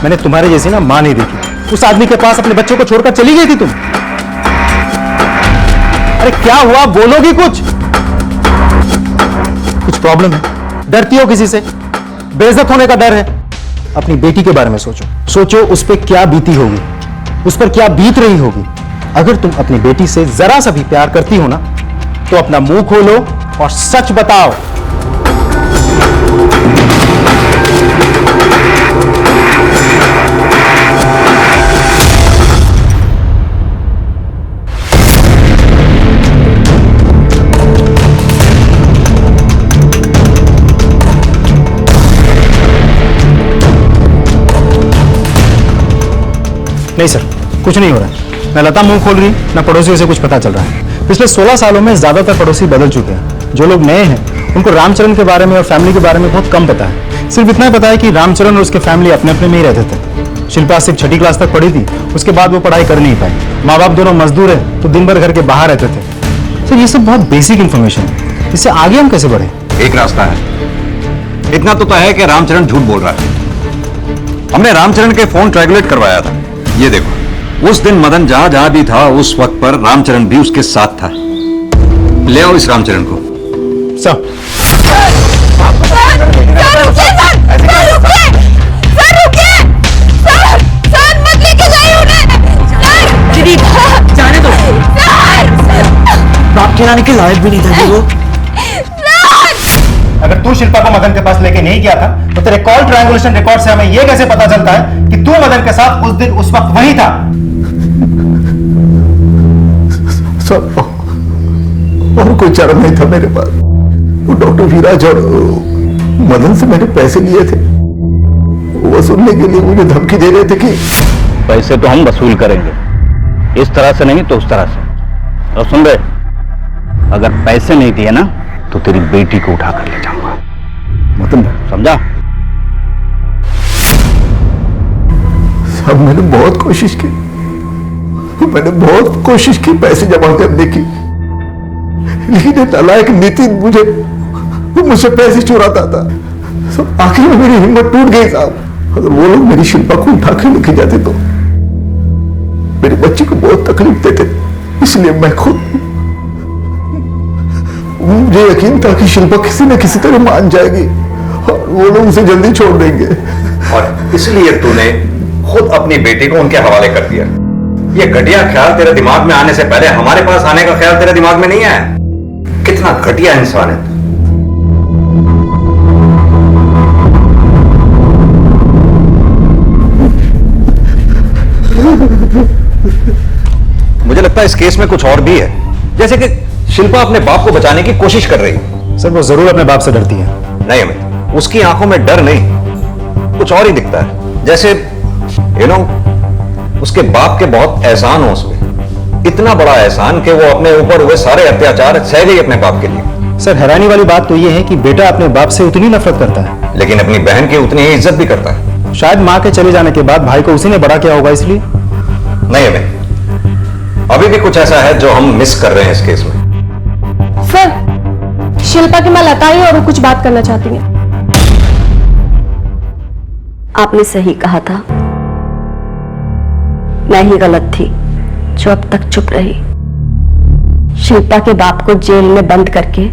मैंने तुम्हारे जैसी ना मां नहीं देखी। उस आदमी के पास अपने बच्चों को छोड़कर चली गई थी तुम। अरे क्या हुआ, बोलोगी कुछ? कुछ प्रॉब्लम है? डरती हो किसी से? बेइज्जत होने का डर है? अपनी बेटी के बारे में सोचो, सोचो उस पर क्या बीती होगी, उस पर क्या बीत रही होगी। अगर तुम अपनी बेटी से जरा सा भी प्यार करती हो ना तो अपना मुंह खोलो और सच बताओ। नहीं सर, कुछ नहीं हो रहा है। ना लता मुंह खोल रही, ना पड़ोसियों से कुछ पता चल रहा है। पिछले 16 सालों में ज्यादातर पड़ोसी बदल चुके हैं। जो लोग नए हैं उनको रामचरण के बारे में और फैमिली के बारे में बहुत कम पता है। सिर्फ इतना पता है कि रामचरण और उसके फैमिली अपने अपने में ही रहते थे। शिल्पा सिर्फ 6ठी क्लास तक पढ़ी थी, उसके बाद वो पढ़ाई कर नहीं पाई। माँ बाप दोनों मजदूर है तो दिन भर घर के बाहर रहते थे। सर ये सब बहुत बेसिक इन्फॉर्मेशन है, इससे आगे हम कैसे बढ़े? एक रास्ता है, इतना तो तय है कि रामचरण झूठ बोल रहा है। हमने रामचरण के फोन ट्रैकुलेट करवाया था। ये देखो, उस दिन मदन जहां जहां भी था उस वक्त पर रामचरण भी उसके साथ था। ले आओ इस रामचरण को। सर जाने दो, बाप खिलाने के लायक भी नहीं था वो। अगर तू शिल्पा को मदन के पास लेके नहीं गया था तो तेरे कॉल ट्रायंगुलेशन रिकॉर्ड से हमें यह कैसे पता चलता है कि तू मदन के साथ उस दिन उस वक्त वहीं था? सर और कोई चारा नहीं था मेरे पास। वो डॉक्टर विराज और मदन से मैंने पैसे लिए थे, वसूलने के लिए मुझे धमकी दे रहे थे कि पैसे तो हम वसूल करेंगे, इस तरह से नहीं तो उस तरह से। और सुन रहे, अगर पैसे नहीं दिए ना तो तेरी बेटी को उठा कर ले जाऊंगा। मतलब समझा? सब मैंने बहुत कोशिश की, मैंने बहुत कोशिश की पैसे जमा करने की, लेकिन नालायक नितिन मुझसे पैसे चुराता था। सब आखिर में मेरी हिम्मत टूट गई साहब। अगर वो लोग मेरी शिल्पा को उठा कर लेके जाते तो मेरे बच्चे को बहुत तकलीफ देते, इसलिए मैं खुद, मुझे यकीन था कि शिल्पा किसी न किसी तरह मान जाएगी और वो लोग उसे जल्दी छोड़ देंगे। और इसलिए तूने खुद अपनी बेटी को उनके हवाले कर दिया। ये घटिया ख्याल तेरे दिमाग में आने से पहले हमारे पास आने का ख्याल तेरे दिमाग में नहीं आया? कितना घटिया इंसान है। मुझे लगता है इस केस में कुछ और भी है, जैसे कि शिल्पा अपने बाप को बचाने की कोशिश कर रही है। सर वो जरूर अपने बाप से डरती है। नहीं अमित, उसकी आंखों में डर नहीं, कुछ और ही दिखता है। जैसे उसके बाप के बहुत एहसान हो उसमें, इतना बड़ा एहसान कि वो अपने ऊपर हुए सारे अत्याचार सह गई अपने बाप के लिए। सर हैरानी वाली बात तो ये है कि बेटा अपने बाप से उतनी नफरत करता है, लेकिन अपनी बहन की उतनी ही इज्जत भी करता है। शायद माँ के चले जाने के बाद भाई को उसी ने बड़ा किया होगा इसलिए। नहीं अमित, अभी भी कुछ ऐसा है जो हम मिस कर रहे हैं इस केस में। सर शिल्पा की मां लता ही और वो कुछ बात करना चाहती है। आपने सही कहा था, मैं ही गलत थी जो अब तक चुप रही। शिल्पा के बाप को जेल में बंद करके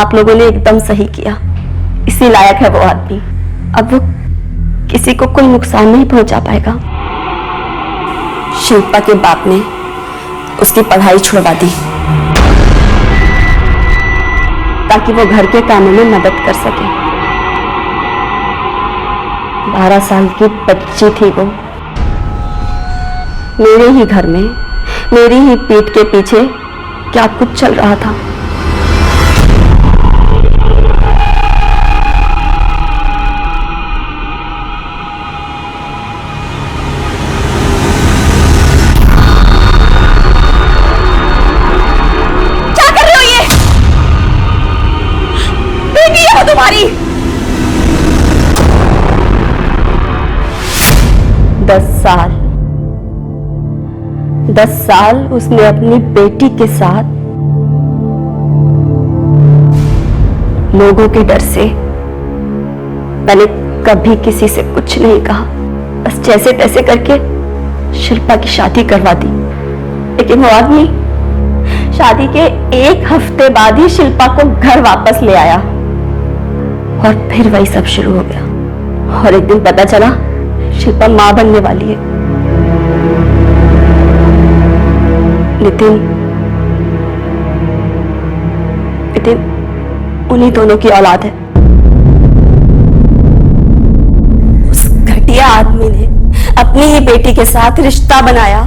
आप लोगों ने एकदम सही किया। इसी लायक है वो आदमी। अब वो किसी को कोई नुकसान नहीं पहुंचा पाएगा। शिल्पा के बाप ने उसकी पढ़ाई छुड़वा दी ताकि वो घर के कामों में मदद कर सके। 12 साल की बच्ची थी वो। मेरे ही घर में मेरी ही पीठ के पीछे क्या कुछ चल रहा था। क्या कर रहे हो ये? बेटी है वो तुम्हारी। 10 साल उसने अपनी बेटी के साथ लोगों के डर से, मैंने कभी किसी से कुछ नहीं कहा, बस जैसे तैसे करके शिल्पा की शादी करवा दी। लेकिन वो आदमी शादी के 1 हफ्ते बाद ही शिल्पा को घर वापस ले आया और फिर वही सब शुरू हो गया। और एक दिन पता चला शिल्पा मां बनने वाली है। नितिन उन्हीं दोनों की औलाद है। उस घटिया आदमी ने अपनी ही बेटी के साथ रिश्ता बनाया,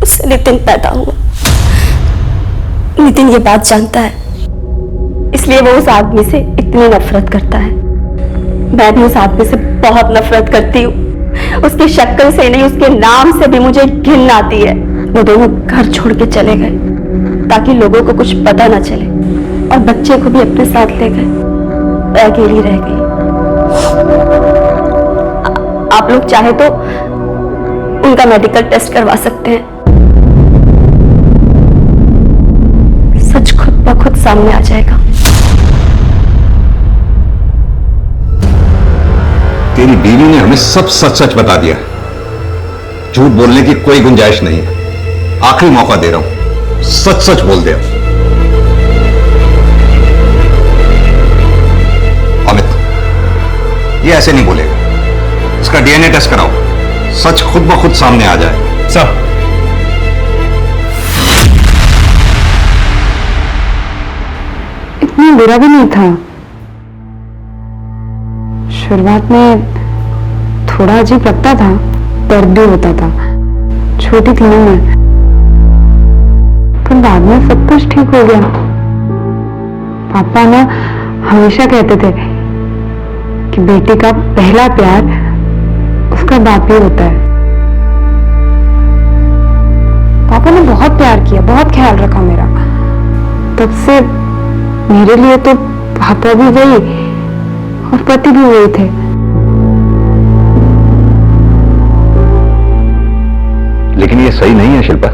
उससे नितिन पैदा हुआ। नितिन ये बात जानता है, इसलिए वो उस आदमी से इतनी नफरत करता है। मैं भी उस आदमी से बहुत नफरत करती हूँ। उसकी शक्ल से नहीं, उसके नाम से भी मुझे घिन आती है। वो दोनों घर छोड़ के चले गए ताकि लोगों को कुछ पता ना चले, और बच्चे को भी अपने साथ ले गए। मैं अकेली रह गई। आप लोग चाहे तो उनका मेडिकल टेस्ट करवा सकते हैं। सच खुद ब खुद सामने आ जाएगा। तेरी बीवी ने हमें सब सच सच बता दिया। झूठ बोलने की कोई गुंजाइश नहीं है। आखिरी मौका दे रहा हूं, सच सच बोल दे। अमित, ये ऐसे नहीं बोलेगा। इसका डीएनए टेस्ट कराओ, सच खुद ब खुद सामने आ जाए। सर, इतना बुरा भी नहीं था। शुरुआत में थोड़ा अजीब लगता था, दर्द भी होता था। छोटी थी ना मैं, पर बाद में सब कुछ ठीक हो गया। पापा ना हमेशा कहते थे कि बेटी का पहला प्यार उसका बाप ही होता है। पापा ने बहुत प्यार किया, बहुत ख्याल रखा मेरा। तब से मेरे लिए तो पापा भी वही और पति भी वही थे। लेकिन ये सही नहीं है शिल्पा।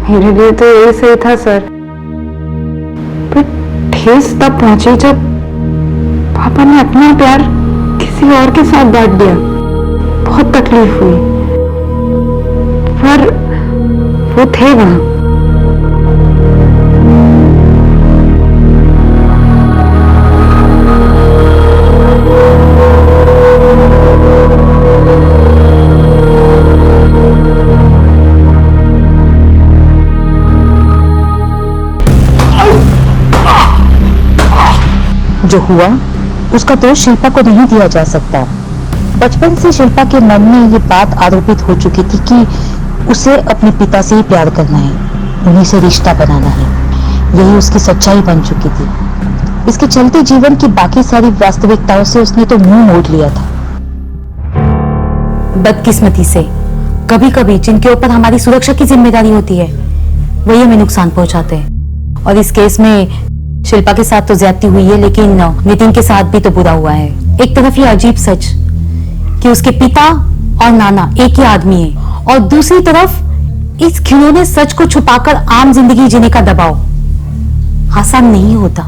मेरे लिए तो यही सही था सर, पर ठेस तब पहुंची जब पापा ने अपना प्यार किसी और के साथ बांट दिया। बहुत तकलीफ हुई, पर वो थे वहां। जो हुआ उसका दोष शिल्पा को नहीं दिया जा सकता। बचपन से शिल्पा के मन में ये बात आरोपित हो चुकी थी कि उसे अपने पिता से ही प्यार करना है, उन्हीं से रिश्ता बनाना है। यही उसकी सच्चाई बन चुकी थी। इसके चलते जीवन की बाकी सारी वास्तविकताओं से उसने तो मुंह मोड़ लिया था। बदकिस्मती से कभी कभी जिनके ऊपर हमारी सुरक्षा की जिम्मेदारी होती है वही हमें नुकसान पहुंचाते हैं। और इस केस में शिल्पा के साथ तो ज्यादती हुई है, लेकिन नितिन के साथ भी तो बुरा हुआ है। एक तरफ ये अजीब सच कि उसके पिता और नाना एक ही आदमी है, और दूसरी तरफ इस खिलौने सच को छुपाकर आम जिंदगी जीने का दबाव आसान नहीं होता।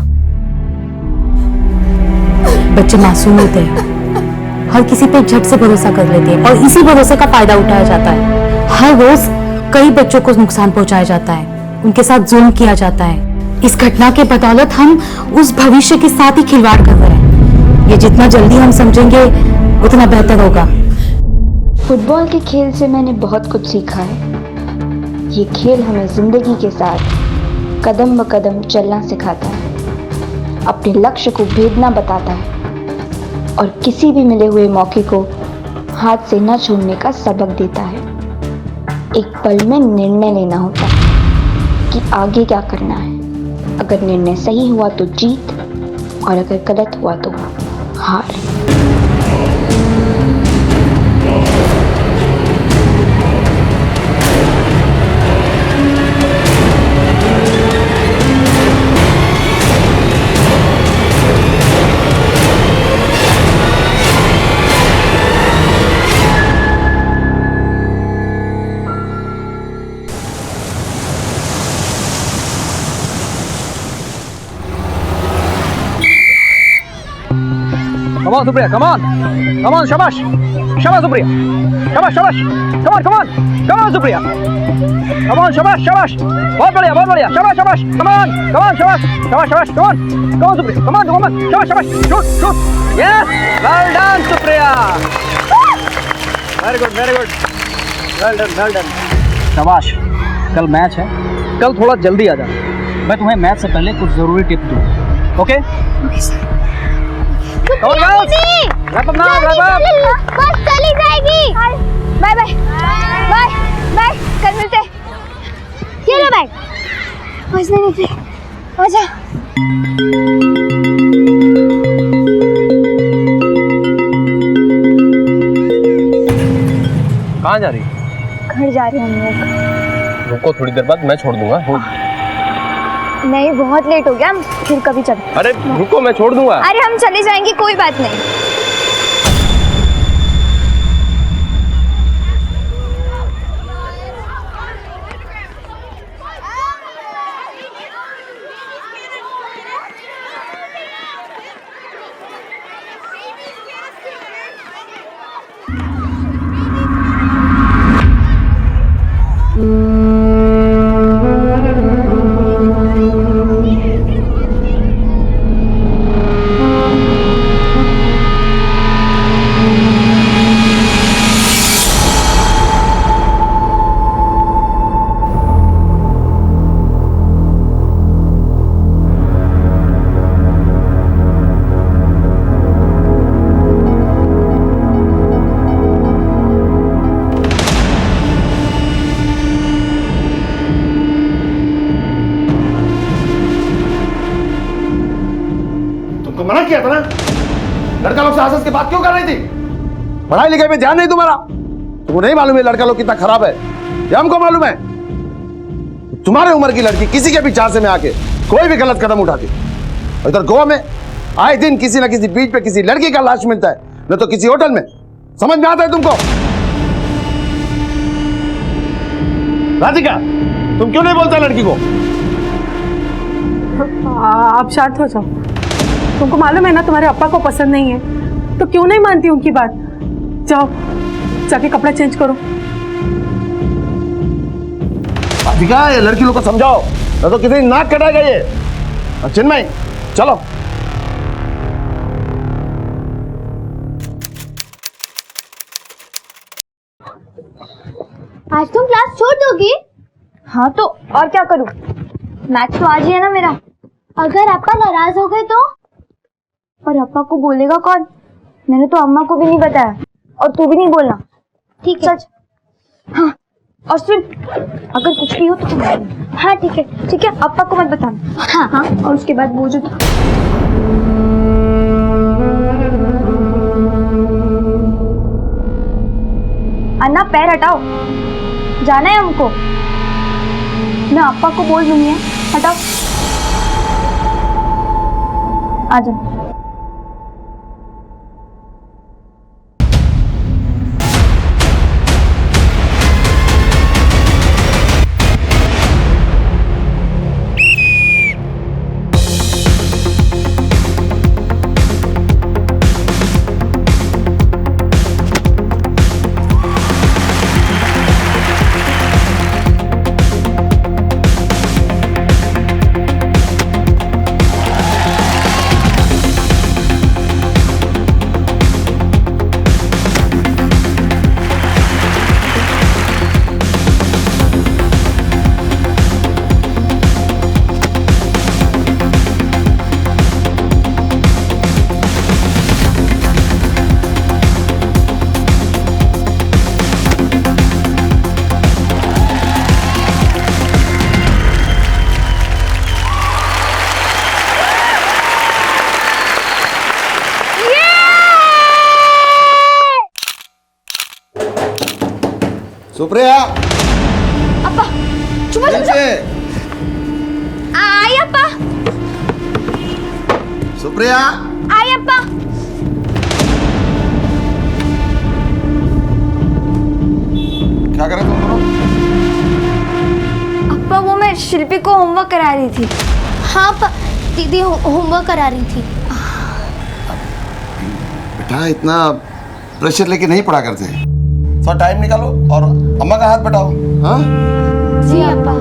बच्चे मासूम होते हैं, हर किसी पे झट से भरोसा कर लेते हैं, और इसी भरोसे का फायदा उठाया जाता है। हर रोज कई बच्चों को नुकसान पहुंचाया जाता है, उनके साथ जुल्म किया जाता है। इस घटना के बदौलत हम उस भविष्य के साथ ही खिलवाड़ कर रहे हैं। ये जितना जल्दी हम समझेंगे उतना बेहतर होगा। फुटबॉल के खेल से मैंने बहुत कुछ सीखा है। ये खेल हमें जिंदगी के साथ कदम ब कदम चलना सिखाता है, अपने लक्ष्य को भेदना बताता है, और किसी भी मिले हुए मौके को हाथ से न छोड़ने का सबक देता है। एक पल में निर्णय लेना होता है कि आगे क्या करना है। अगर निर्णय सही हुआ तो जीत, और अगर गलत हुआ तो हार। Come on, Supriya, come on. Come on, shabash. Shabash, Supriya. Shabash, shabash. Come on, come on. Come on, Supriya. Come on, shabash, shabash. बहुत बढ़िया, बहुत बढ़िया. Shabash, shabash. Come on, come on, shabash. Shabash, shabash. Come on. Come on, Supriya. Come on, come on. Shabash, shabash. Shoot, shoot. Yes. Well done, Supriya. Very good, very good. Well done, well done. शाबाश. कल match है. कल थोड़ा जल्दी आ जा. मैं तुम्हें match से पहले कुछ जरूरी टिप दूँ. Okay? Okay, sir. Come on, girls! Wrap up now, wrap up! बस चली जाएगी। बाय बाय बाय बाय, कल मिलते हैं। ये लो बैग। बस नहीं निकले, आजा। कहाँ जा रही? घर जा रही हूँ हम लोग। रुको, थोड़ी देर बाद मैं छोड़ दूंगा। नहीं, बहुत लेट हो गया, हम फिर कभी चलते। अरे रुको, मैं छोड़ दूंगा। अरे हम चले जाएंगे, कोई बात नहीं। मना किया था ना, लड़का लोग से हंस के बात क्यों कर रही थी? पढ़ाई लिखाई में ध्यान नहीं तुम्हारा? तुमको नहीं मालूम है लड़का लोग कितना खराब है? ये हमको मालूम है। तुम्हारे उम्र की लड़की किसी के भी चांसे में आके कोई भी गलत कदम उठाती। इधर गोवा में आए दिन किसी ना किसी बीच पे किसी लड़की का लाश मिलता है, न तो किसी होटल में। समझ में आता है तुमको? राधिका, तुम क्यों नहीं बोलता लड़की को? आप शांत हो जाओ। तुमको मालूम है ना तुम्हारे अप्पा को पसंद नहीं है, तो क्यों नहीं मानती उनकी बात? जाओ जाके कपड़ा चेंज करो। राधिका, ये लड़की लोग को समझाओ, न तो किसी नाक कटाएगा ये। चिन्मय, चलो। आज तुम क्लास छोड़ दोगी? हाँ तो और क्या करूं? मैथ्स तो आज ही है ना मेरा। अगर अप्पा नाराज हो गए तो? और अप्पा को बोलेगा कौन? मैंने तो अम्मा को भी नहीं बताया, और तू भी नहीं बोलना, ठीक है? हाँ, और सुन, अगर कुछ भी हो तो तुम बोलना। हाँ ठीक है, ठीक है, अप्पा को मत बताना। हाँ हाँ, और उसके बाद वो जो अन्ना, पैर हटाओ, जाना है हमको। मैं अप्पा को बोल दूंगी, हटाओ, आ जाओ। सुप्रिया, अप्पा, चुमा आई अप्पा। सुप्रिया, आई अप्पा। क्या कर रहे तुम दोनों? अप्पा, वो मैं शिल्पी को होमवर्क करा रही थी। हाँ दीदी होमवर्क करा रही थी। बेटा, इतना प्रेशर लेके नहीं पढ़ा करते। थोड़ा टाइम निकालो और अम्मा का हाथ बटाओ। हाँ जी अप्पा।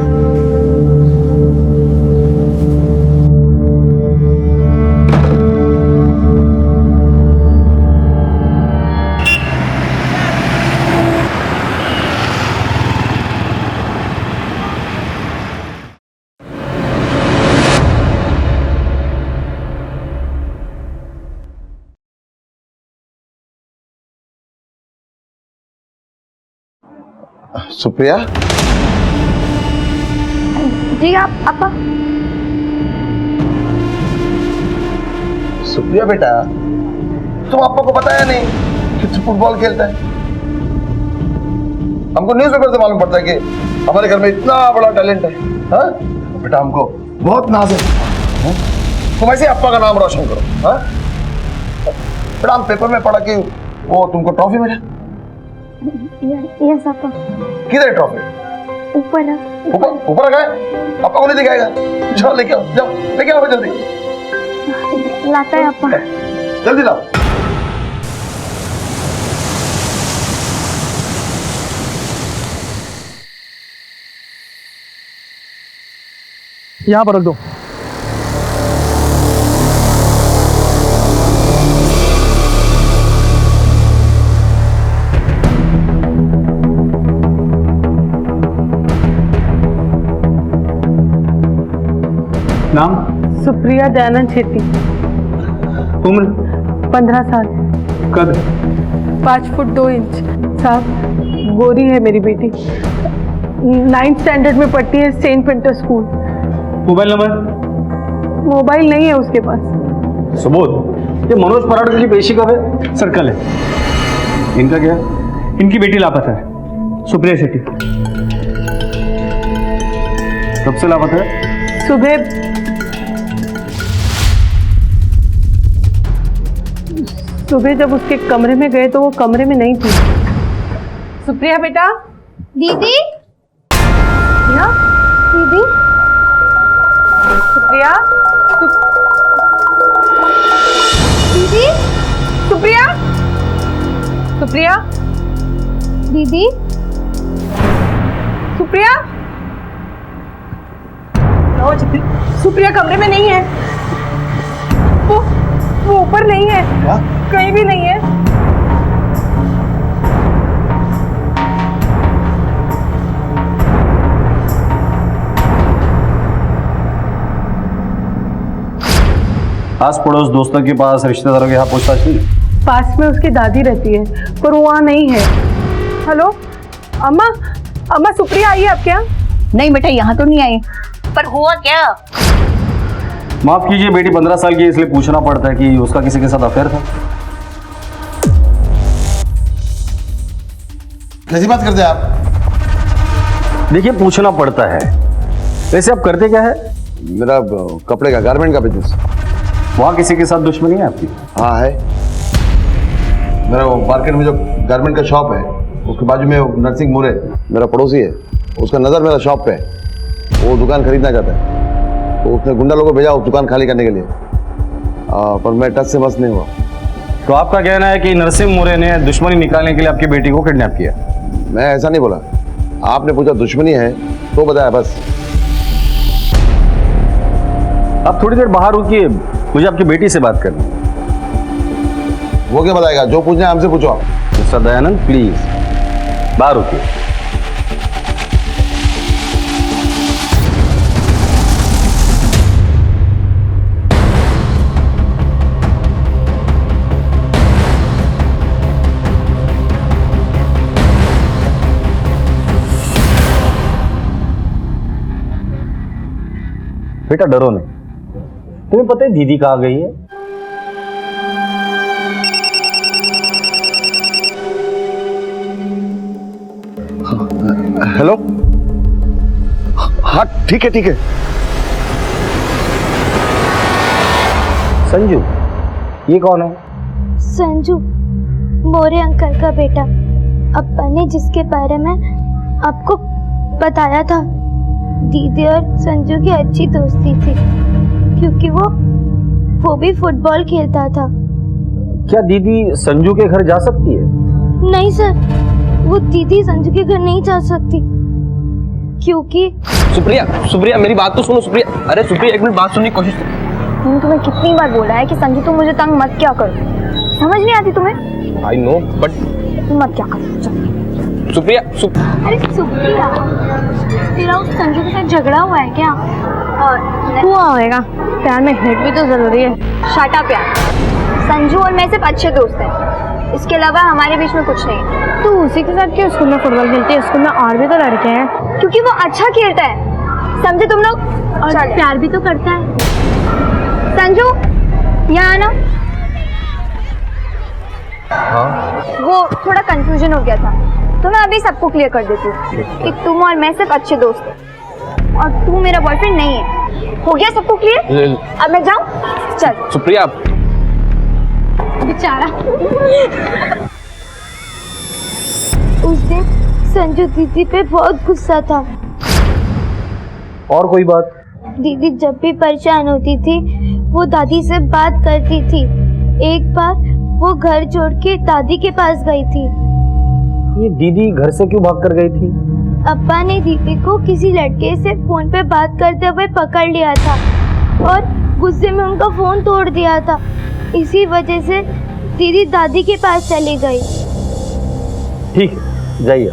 सुप्रिया, जी आप अप्पा। सुप्रिया बेटा, तुम अप्पा को बताया नहीं कि तू फुटबॉल खेलता है? हमको न्यूज़पेपर से मालूम पड़ता है कि हमारे घर में इतना बड़ा टैलेंट है। हाँ? बेटा हमको बहुत नाज है। तुम ऐसे अप्पा का नाम रोशन करो। हाँ? बेटा हम पेपर में पढ़ा कि वो तुमको ट्रॉफी मिला। Yes papa. किधर ट्रॉफी? ऊपर ऊपर रखा है? पापा को नहीं दिखाएगा? जाओ लेके आओ, जाओ लेके आओ जल्दी। लाता है पापा। जल्दी लाओ। यहाँ पर रख दो। नाम? सुप्रिया दयानंद छेत्री। उम्र? 15 साल। कद? 5 फुट 2 इंच। साहब गोरी है मेरी बेटी। 9th स्टैंडर्ड में पढ़ती है Saint Pinter School. Mobile number? Mobile नहीं है उसके पास। सुबोध, ये मनोज पराडकर की पेशी कब है? सर्कल है। इनका क्या? इनकी बेटी लापता है, सुप्रिया शेट्टी। कब से लापता है? सुबह जब उसके कमरे में गए तो वो कमरे में नहीं थी। सुप्रिया बेटा। दीदी दीदी सुप्रिया दीदी सुप्रिया सुप्रिया दीदी सुप्रिया सुप्रिया कमरे में नहीं है। वो ऊपर नहीं है। कहीं भी नहीं है। आस पड़ोस दोस्तों के पास, रिश्तेदारों के यहाँ पूछताछ नहीं? पास में उसकी दादी रहती है पर वो वहाँ नहीं है। हेलो अम्मा, अम्मा सुप्रिया आई है आपके यहाँ? नहीं बेटा यहाँ तो नहीं आई, पर हुआ क्या? माफ कीजिए, बेटी 15 साल की है इसलिए पूछना पड़ता है कि उसका किसी के साथ अफेयर था। कैसी बात करते हैं आप? देखिए पूछना पड़ता है। वैसे आप करते क्या है? मेरा कपड़े का, गारमेंट का बिजनेस। वहाँ किसी के साथ दुश्मनी है आपकी? हाँ है। मेरा वो मार्केट में जो गारमेंट का शॉप है उसके बाजू में नरसिंह मोरे मेरा पड़ोसी है, उसका नज़र मेरा शॉप पे है। वो दुकान खरीदना चाहता है तो उसने गुंडा लोगों को भेजा उस दुकान खाली करने के लिए। पर मैं टच से बस नहीं हुआ। तो आपका कहना है कि नरसिंह मोरे ने दुश्मनी निकालने के लिए आपकी बेटी को किडनैप किया? मैं ऐसा नहीं बोला। आपने पूछा दुश्मनी है तो बताया बस। आप थोड़ी देर बाहर रुकिए, मुझे आपकी बेटी से बात करनी है। वो क्या बताएगा? जो पूछना है हमसे पूछो आप। मिस्टर दयानंद प्लीज बाहर रुकिए। बेटा डरो नहीं, तुम्हें पता है दीदी कहाँ गई है? हेलो, हाँ ठीक है ठीक है। संजू, ये कौन है? संजू मोरे अंकल का बेटा। अप्पा ने जिसके बारे में आपको बताया था। दीदी और संजू की अच्छी दोस्ती थी क्योंकि वो भी फुटबॉल खेलता था। क्या दीदी संजू के घर जा सकती है? नहीं सर, वो दीदी संजू के घर नहीं जा सकती क्योंकि सुप्रिया मेरी बात तो सुनो। सुप्रिया, अरे सुप्रिया एक मिनट बात सुनने की कोशिश। मैंने तुम्हें कितनी बार बोला है कि संजू तुम मुझे तंग मत क्या करो। समझ नहीं आती तुम्हें? आई नो बट मत क्या करो। सुप्रिया अरे सुप्रिया, तेरा उस संजू के साथ झगड़ा हुआ है क्या? हुआ होएगा, प्यार में हिट भी तो जरूरी है। शट अप यार। संजू और मैं सिर्फ अच्छे दोस्त हैं, इसके अलावा हमारे बीच में कुछ नहीं है। तू उसी के साथ क्यों स्कूल में फुटबॉल खेलती है? स्कूल में और भी तो लड़के हैं। क्योंकि वो अच्छा खेलता है, समझे तुम लोग? और प्यार भी तो करता है। संजू यहाँ आना। हाँ? वो थोड़ा कंफ्यूजन हो गया था। तो मैं अभी सबको क्लियर कर देती हूँ कि तुम और मैं सिर्फ अच्छे दोस्त हैं और तू मेरा बॉयफ्रेंड नहीं है। हो गया सबको क्लियर? अब मैं जाऊँ? चल। सुप्रिया बेचारा। उस दिन संजू दीदी पे बहुत गुस्सा था। और कोई बात? दीदी जब भी परेशान होती थी वो दादी से बात करती थी। एक बार वो घर छोड़ के दादी के पास गई थी। ये दीदी घर से क्यों भाग कर गई थी? अब्बा ने दीदी को किसी लड़के से फोन पे बात करते हुए पकड़ लिया था और गुस्से में उनका फोन तोड़ दिया था। इसी वजह से दीदी दादी के पास चली गई। ठीक है, जाइए।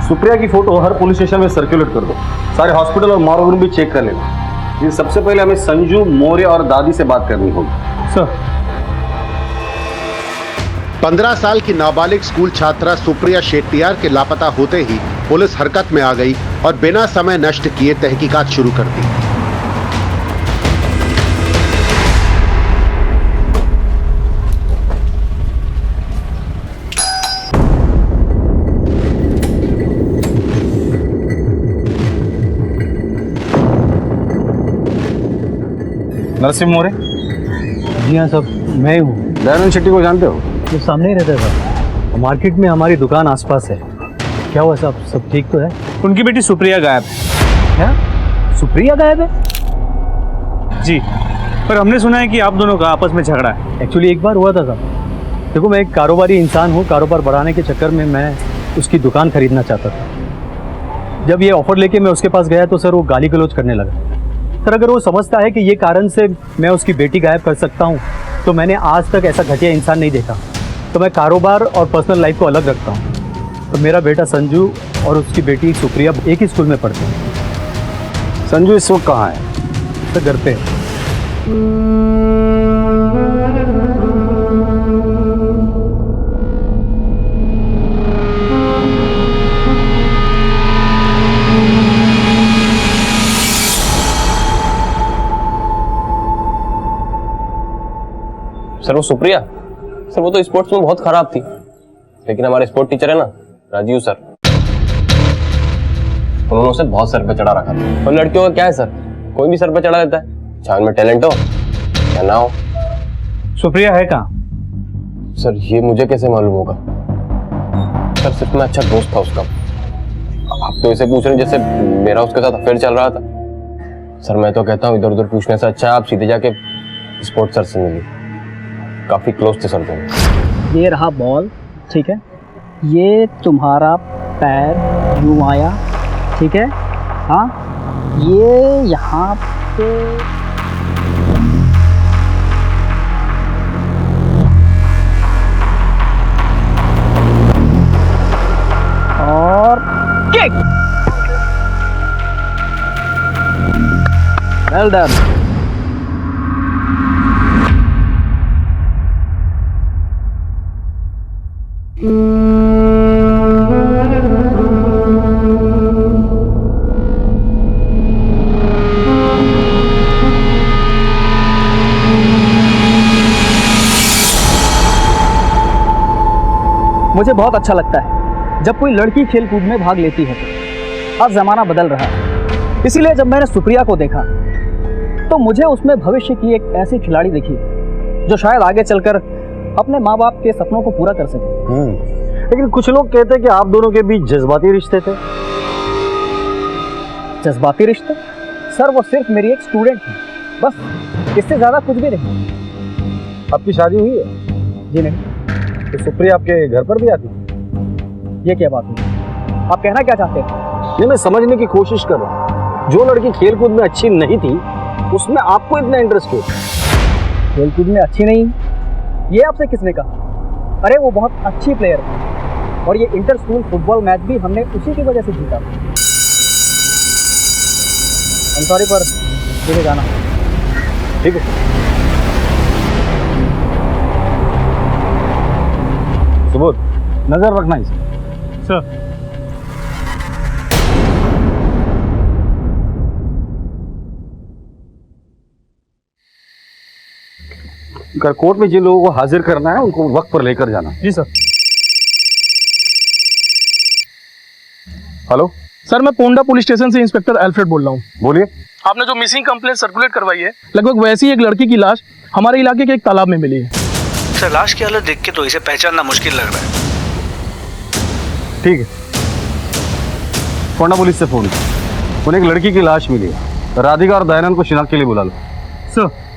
सुप्रिया की फोटो हर पुलिस स्टेशन में सर्कुलेट कर दो। सारे हॉस्पिटल और मॉर्ग रूम भी चेक कर लेना। लेकिन सबसे पहले हमें संजू, मौर्य और दादी से बात करनी होगी। सर। 15 साल की नाबालिग स्कूल छात्रा सुप्रिया शेट्टियार के लापता होते ही पुलिस हरकत में आ गई और बिना समय नष्ट किए तहकीकात शुरू कर दी। नरसिंह मौर्य? जी हाँ सब, मैं ही हूँ। दयानंद शेट्टी को जानते हो? वो सामने ही रहता था। मार्केट में हमारी दुकान आसपास है। क्या हुआ साहब, सब ठीक तो है? उनकी बेटी सुप्रिया गायब है। क्या? सुप्रिया गायब है? जी, पर हमने सुना है कि आप दोनों का आपस में झगड़ा है। एक्चुअली एक बार हुआ था साहब। देखो, मैं एक कारोबारी इंसान हूँ। कारोबार बढ़ाने के चक्कर में मैं उसकी दुकान खरीदना चाहता था। जब ये ऑफर लेके मैं उसके पास गया तो सर वो गाली गलौज करने लगा। सर, अगर वो समझता है कि ये कारण से मैं उसकी बेटी गायब कर सकता हूँ तो मैंने आज तक ऐसा घटिया इंसान नहीं देखा। तो मैं कारोबार और पर्सनल लाइफ को अलग रखता हूँ। तो मेरा बेटा संजू और उसकी बेटी सुप्रिया एक ही स्कूल में पढ़ते हैं। संजू इस वक्त कहाँ है? सर, घर पे। सर वो सुप्रिया, सर वो तो स्पोर्ट्स में बहुत खराब थी, लेकिन हमारे स्पोर्ट टीचर है ना राजीव सर, उन्होंने उसे बहुत सर पे चढ़ा रखा था। और लड़कियों का क्या है सर, कोई भी सर पे चढ़ा देता है, चाहे उनमें टैलेंट हो या ना हो। सुप्रिया है कहाँ? सर ये मुझे कैसे मालूम होगा? सर सिर्फ मैं अच्छा दोस्त था उसका। आप तो इसे पूछ रहे जैसे मेरा उसके साथ अफेयर चल रहा था। सर मैं तो कहता हूँ इधर उधर पूछने से अच्छा आप सीधे जाके स्पोर्ट्स सर से मिलिए, काफी क्लोज थे सर दोनों। ये रहा बॉल, ठीक है, ये तुम्हारा पैर यूं आया, ठीक है, हाँ, ये यहाँ पे और किक। Well done. मुझे बहुत अच्छा लगता है जब कोई लड़की खेल कूद में भाग लेती है। तो अब जमाना बदल रहा है, इसीलिए जब मैंने सुप्रिया को देखा तो मुझे उसमें भविष्य की एक ऐसी खिलाड़ी दिखी जो शायद आगे चलकर अपने माँ बाप के सपनों को पूरा कर सके। लेकिन कुछ लोग कहते हैं कि आप दोनों के बीच जज्बाती रिश्ते थे। जज्बाती रिश्ते? सर वो सिर्फ मेरी एक स्टूडेंट थी, बस, इससे ज्यादा कुछ भी नहीं। आपकी शादी हुई है? जी नहीं। तो सुप्रिया आपके घर पर भी आती? ये क्या बात हुई? आप कहना क्या चाहते हैं? नहीं, मैं समझने की कोशिश कर रहा हूँ। जो लड़की खेल कूद में अच्छी नहीं थी उसमें आपको इतना इंटरेस्ट क्यों? खेल कूद में अच्छी नहीं, ये आपसे किसने कहा? अरे वो बहुत अच्छी प्लेयर है और ये इंटर स्कूल फुटबॉल मैच भी हमने उसी की वजह से जीता। I'm sorry पर मुझे जाना। ठीक है, सुबोध नजर रखना इसे। सर। कोर्ट में जिन लोगों को हाजिर करना है उनको वक्त पर लेकर जाना। जी सर। हेलो सर, मैं पोंडा पुलिस स्टेशन से इंस्पेक्टर अल्फ्रेड बोल रहा हूँ। बोलिए। आपने जो मिसिंग कंप्लेंट सर्कुलेट करवाई है, लगभग वैसी एक लड़की की लाश हमारे इलाके के एक तालाब में मिली है। सर, लाश की हालत देख के तो इसे पहचानना मुश्किल लग रहा है। ठीक है, पोंडा पुलिस से फोन, उन्हें एक लड़की की लाश मिली है, राधिका और दयानंद को शिनाख्त के लिए बुला लो। सर।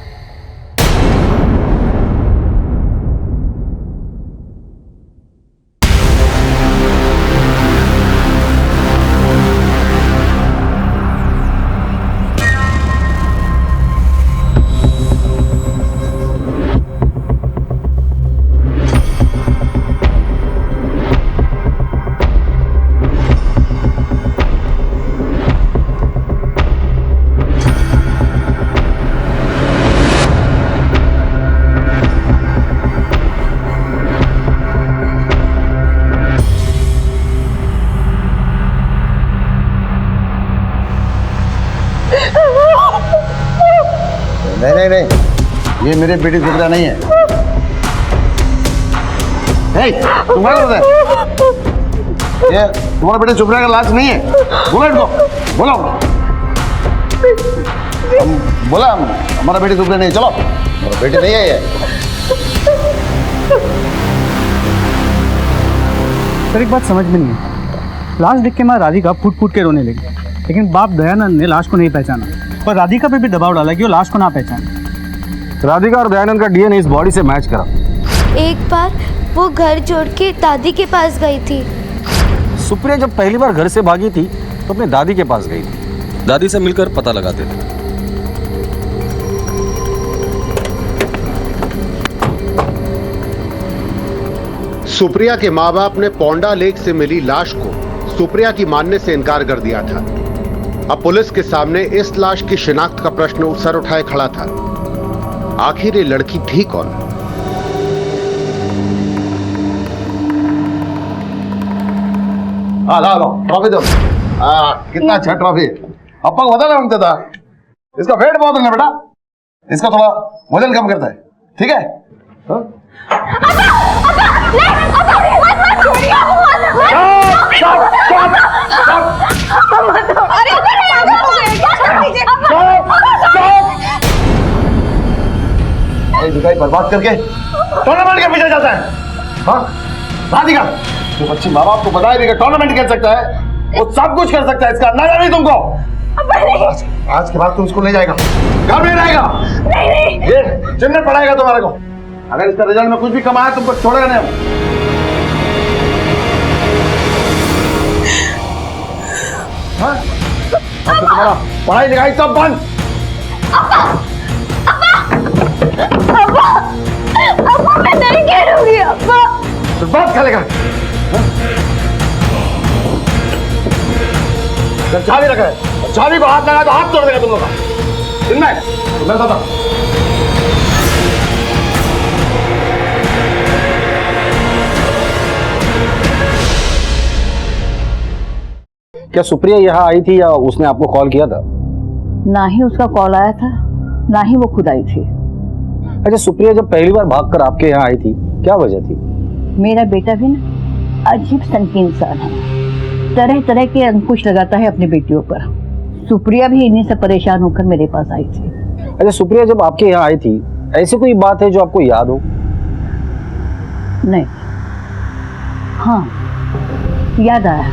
नहीं नहीं नहीं, ये मेरे बेटी सुप्रिया नहीं है। तुम्हारा ये तुम्हारा बेटी सुप्रिया का लाश नहीं है। बोलो इनको, बोलो। बोला हमारा बेटी सुप्रिया नहीं, चलो हमारा बेटी नहीं है ये। सर, एक बात समझ में नहीं है, लाश देख के माँ राधिका फूट फूट के रोने लगी, लेकिन बाप दयानंद ने लाश को नहीं पहचाना और राधिका पे भी दबाव डाला कि वो लाश को ना पहचाने। राधिका और दयानंद का डीएनए इस बॉडी से मैच करा। एक बार वो घर छोड़ के दादी के पास गई थी। सुप्रिया जब पहली बार घर से भागी थी तो अपने दादी के पास गई थी। दादी से मिलकर पता लगाते थे। सुप्रिया के माँ बाप ने पोंडा लेक से मिली लाश को सुप्रिया की मानने से इनकार कर दिया था। अब पुलिस के सामने इस लाश की शिनाख्त का प्रश्न सर उठाए खड़ा था। आखिर ये लड़की थी कौन? लो ट्रॉफी दो। कितना अच्छा ट्रॉफी। अप्पा को बता मांगता था, इसका वेट बहुत है बेटा, इसका थोड़ा वजन कम करता है, ठीक है? दिखाई बर्बाद करके टूर्नामेंट के पीछे जाता है। हाँ राधिका, जो बच्ची माँ बाप को बताया भी कि टूर्नामेंट खेल सकता है, वो सब कुछ कर सकता है, इसका अंदाजा नहीं तुमको। आज के बाद तुम स्कूल नहीं जाएगा, घर में रहेगा। नहीं। ये जिम्मे पढ़ाएगा तुम्हारे को। अगर इसका रिजल्ट में कुछ भी कम आया तुमको छोड़ेगा नहीं। हाँ? अब तो तुम्हारा पढ़ाई लिखाई सब बंद। अब्बा मैं नहीं खेलूंगी अब्बा। तो बात खेलेगा। जब चाबी रखा है, चाबी को हाथ लगा तो हाथ तोड़ देगा तुम लोग का। मैं बताता हूं। क्या सुप्रिया यहाँ आई थी या उसने आपको कॉल किया था? ना ही उसका कॉल आया था, ना ही वो खुद आई थी। अच्छा, सुप्रिया जब पहली बार भागकर आपके यहाँ आई थी, क्या वजह थी? मेरा बेटा भी ना अजीब सन की इंसान है, तरह तरह के अंकुश लगाता है अपनी बेटियों पर। सुप्रिया भी इन्हीं से परेशान होकर मेरे पास आई थी। अच्छा, सुप्रिया जब आपके यहाँ आई थी, ऐसी कोई बात है जो आपको याद हो? नहीं। हाँ याद आया,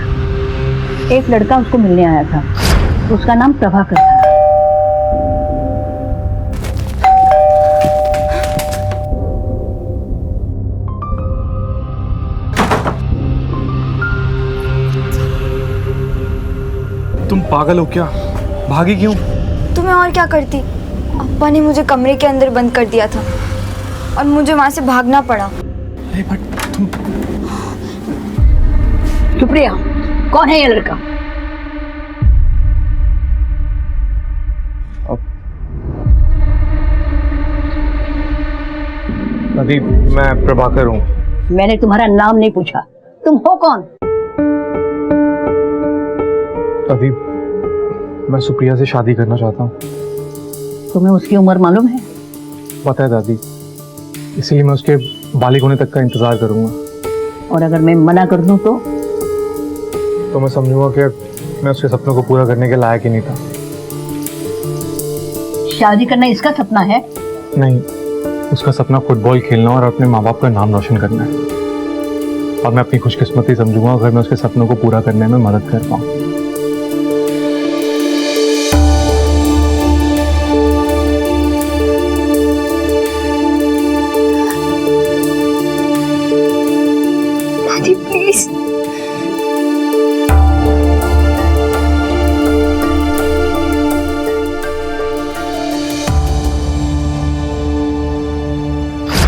एक लड़का उसको मिलने आया था, उसका नाम प्रभाकर था। तुम पागल हो क्या? भागी क्यों? तो मैं और क्या करती? अब्बा ने मुझे कमरे के अंदर बंद कर दिया था और मुझे वहां से भागना पड़ा। सुप्रिया, कौन है ये लड़का? अभी मैं प्रभाकर हूँ। मैंने तुम्हारा नाम नहीं पूछा, तुम हो कौन? अभी मैं सुप्रिया से शादी करना चाहता हूँ। तुम्हें उसकी उम्र मालूम है? पता है दादी, इसीलिए मैं उसके बालिग होने तक का इंतजार करूंगा। और अगर मैं मना कर दूं तो मैं समझूंगा कि मैं उसके सपनों को पूरा करने के लायक ही नहीं था। शादी करना इसका सपना है? नहीं, उसका सपना फुटबॉल खेलना और अपने माँ बाप का नाम रोशन करना है। और मैं अपनी खुशकिस्मती समझूंगा अगर मैं उसके सपनों को पूरा करने में मदद कर पाऊँ। दादी प्लीज।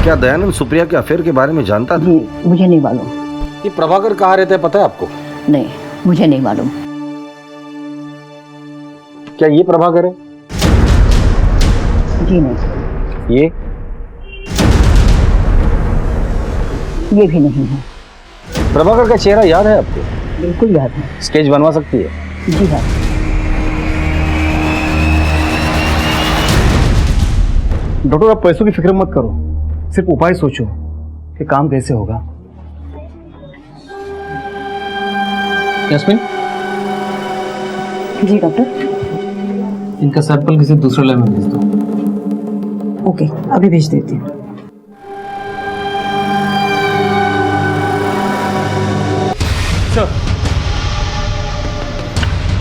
क्या दयानंद सुप्रिया के अफेयर के बारे में जानता था? मुझे नहीं मालूम। ये प्रभाकर कहाँ रहता है पता है आपको? नहीं, मुझे नहीं मालूम। क्या ये प्रभाकर है? जी नहीं। ये भी नहीं है। प्रभाकर का चेहरा याद है आपको? बिल्कुल याद है। स्केच बनवा सकती है? जी हाँ। डॉक्टर, आप पैसों की फिक्र मत करो, सिर्फ उपाय सोचो कि काम कैसे होगा। यास्मीन? जी डॉक्टर। इनका सैंपल किसी दूसरे लैब में भेज दो। ओके, अभी भेज देती हूँ।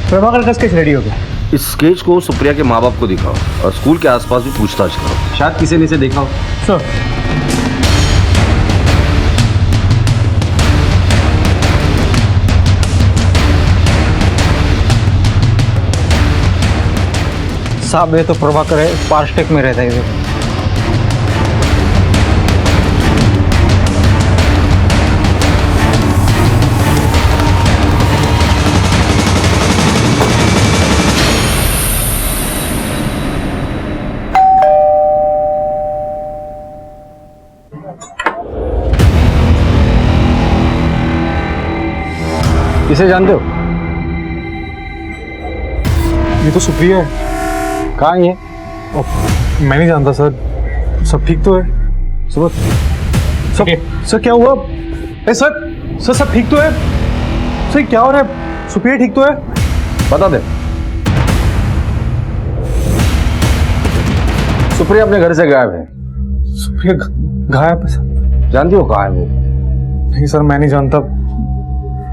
प्रभाकर का स्केच रेडी हो गया। इस स्केच को सुप्रिया के माँ बाप को दिखाओ और स्कूल के आसपास भी पूछताछ करो। शायद किसी ने इसे देखा हो। सर, साहब ये तो प्रभाकर है, पार्स्टेक में रहता है। किसे जानते हो? ये तो सुप्रिया है। कहाँ है ये? मैं नहीं जानता सर। सब ठीक तो है? सर क्या हुआ? सर सब ठीक तो है? सर क्या हो रहा है? सुप्रिया ठीक तो है? बता दे। सुप्रिया अपने घर से गायब है। सुप्रिया गायब है सर? जानती हो कहाँ है वो? नहीं सर, मैं नहीं जानता।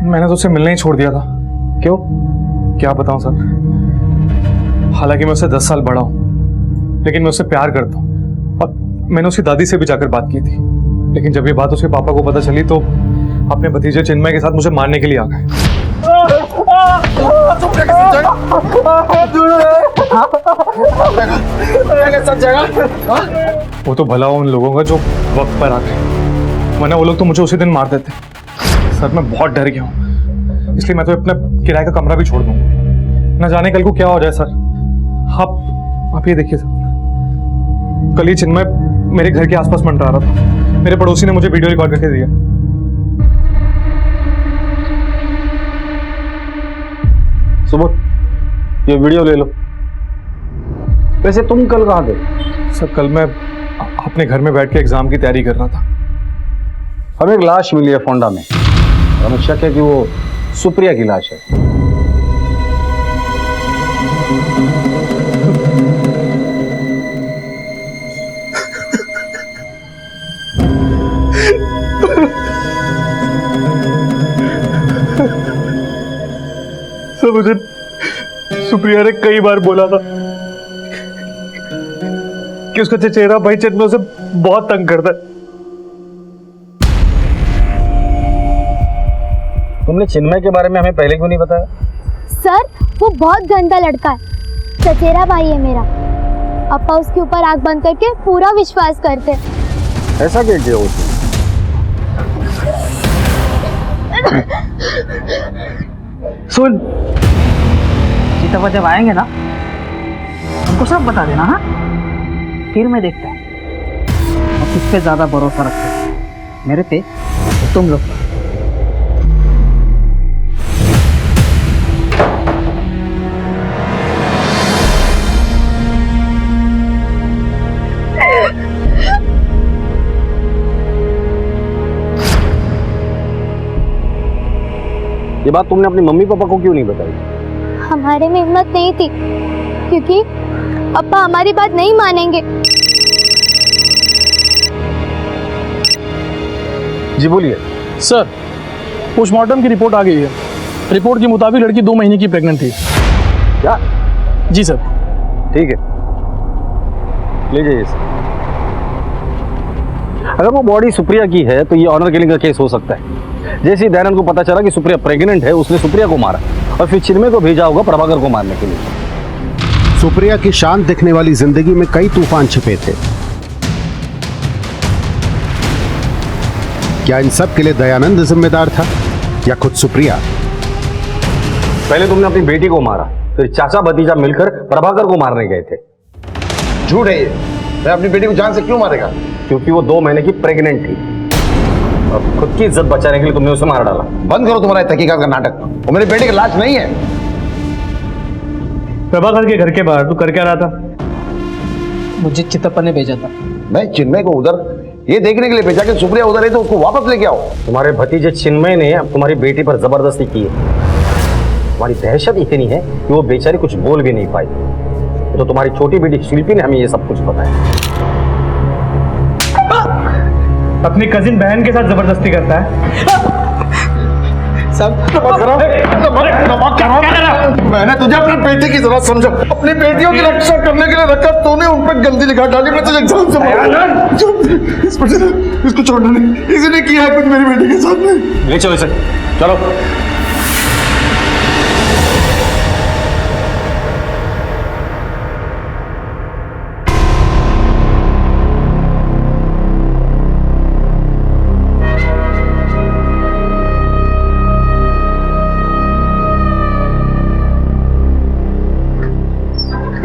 मैंने तो उसे मिलने ही छोड़ दिया था। क्यों? क्या बताऊं सर। हालांकि मैं उससे 10 साल बड़ा हूं, लेकिन मैं उससे प्यार करता हूं। और मैंने उसकी दादी से भी जाकर बात की थी, लेकिन जब ये बात उसके पापा को पता चली तो अपने भतीजे चिन्मय के साथ मुझे मारने के लिए आ गए। वो तो भला उन लोगों का जो वक्त पर आ गए, वरना वो लोग तो मुझे उसी दिन मार देते। सर मैं बहुत डर गया हूँ, इसलिए मैं तो अपना किराए का कमरा भी छोड़ दूंगा। न जाने कल को क्या हो जाए सर। आप ये देखिए सर, कल ही चिन्मय मेरे घर के आसपास मंडरा रहा था। मेरे पड़ोसी ने मुझे वीडियो रिकॉर्ड करके दिया। सुबह ये वीडियो ले लो। वैसे तुम कल कहाँ थे? सर कल मैं अपने घर में बैठ के एग्जाम की तैयारी कर रहा था। हमें एक लाश मिली है फोंडा में। हमें शक है कि वो सुप्रिया की लाश है। सर मुझे सुप्रिया ने कई बार बोला था कि उसका चचेरा भाई चिन्मय उसे बहुत तंग करता है। तुमने चिन्मय के बारे में हमें पहले क्यों नहीं बताया? सर वो बहुत गंदा लड़का है, चचेरा भाई है मेरा। अपा उसके ऊपर आंख बंद करके पूरा विश्वास करते। ऐसा क्या किया उसने? सुन, सीतापा जब आएंगे ना उनको सब बता देना। हाँ, फिर मैं देखता हूँ और किस पे ज्यादा भरोसा रखते हैं, मेरे पे तो तुम लोग। ये बात तुमने अपनी मम्मी पापा को क्यों नहीं बताई? हमारे में हिम्मत नहीं थी क्योंकि पापा हमारी बात नहीं मानेंगे। जी बोलिए सर, पोस्टमार्टम की रिपोर्ट आ गई है। रिपोर्ट के मुताबिक लड़की 2 महीने की प्रेग्नेंट थी। क्या? जी सर। ठीक है, ले जाइए इसे। अगर वो बॉडी सुप्रिया की है तो ये ऑनर किलिंग का केस हो सकता है। जैसे ही दयानंद को पता चला कि सुप्रिया प्रेग्नेंट है, उसने सुप्रिया को मारा और फिर चिन्मय को भेजा होगा प्रभाकर को मारने के लिए। सुप्रिया की शांत दिखने वाली जिंदगी में कई तूफान छिपे थे। क्या इन सब के लिए दयानंद जिम्मेदार था या खुद सुप्रिया? पहले तुमने अपनी बेटी को मारा, फिर चाचा भतीजा मिलकर प्रभाकर को मारने गए थे। झूठ है ये। मैं अपनी बेटी को जान से क्यों मारेगा? क्योंकि वो 2 महीने की प्रेग्नेंट थी और खुद की इज्जत बचाने के लिए तुमने उसे मार डाला। बंद करो तुम्हारा तहकीकात का नाटक। वो मेरी बेटी की लाश नहीं है। प्रभाकर के घर के बाहर तू कर क्या रहा था? मुझे चितप्पा ने भेजा था। मैं चिन्मय को उधर ये देखने के लिए भेजा कि सुप्रिया उधर है तो उसको वापस लेके आओ। तुम्हारे भतीजे चिन्मय ने अब तुम्हारी बेटी पर जबरदस्ती की है। तुम्हारी दहशत इतनी है कि वो बेचारी कुछ बोल भी नहीं पाई। तो तुम्हारी छोटी बेटी शिल्पी ने हमें ये सब कुछ बताया। अपनी कजिन बहन के साथ जबरदस्ती करता है। मैंने तुझे अपनी बेटी की जरूरत समझा, अपनी बेटियों की रक्षा करने के लिए रखा, तूने उन पर गंदी निगाह डाली। मैं तुझे एग्जाम से इसको छोड़ना नहीं, किसी ने किया है कुछ मेरी बेटी के साथ में। ले चलो इसे, चलो।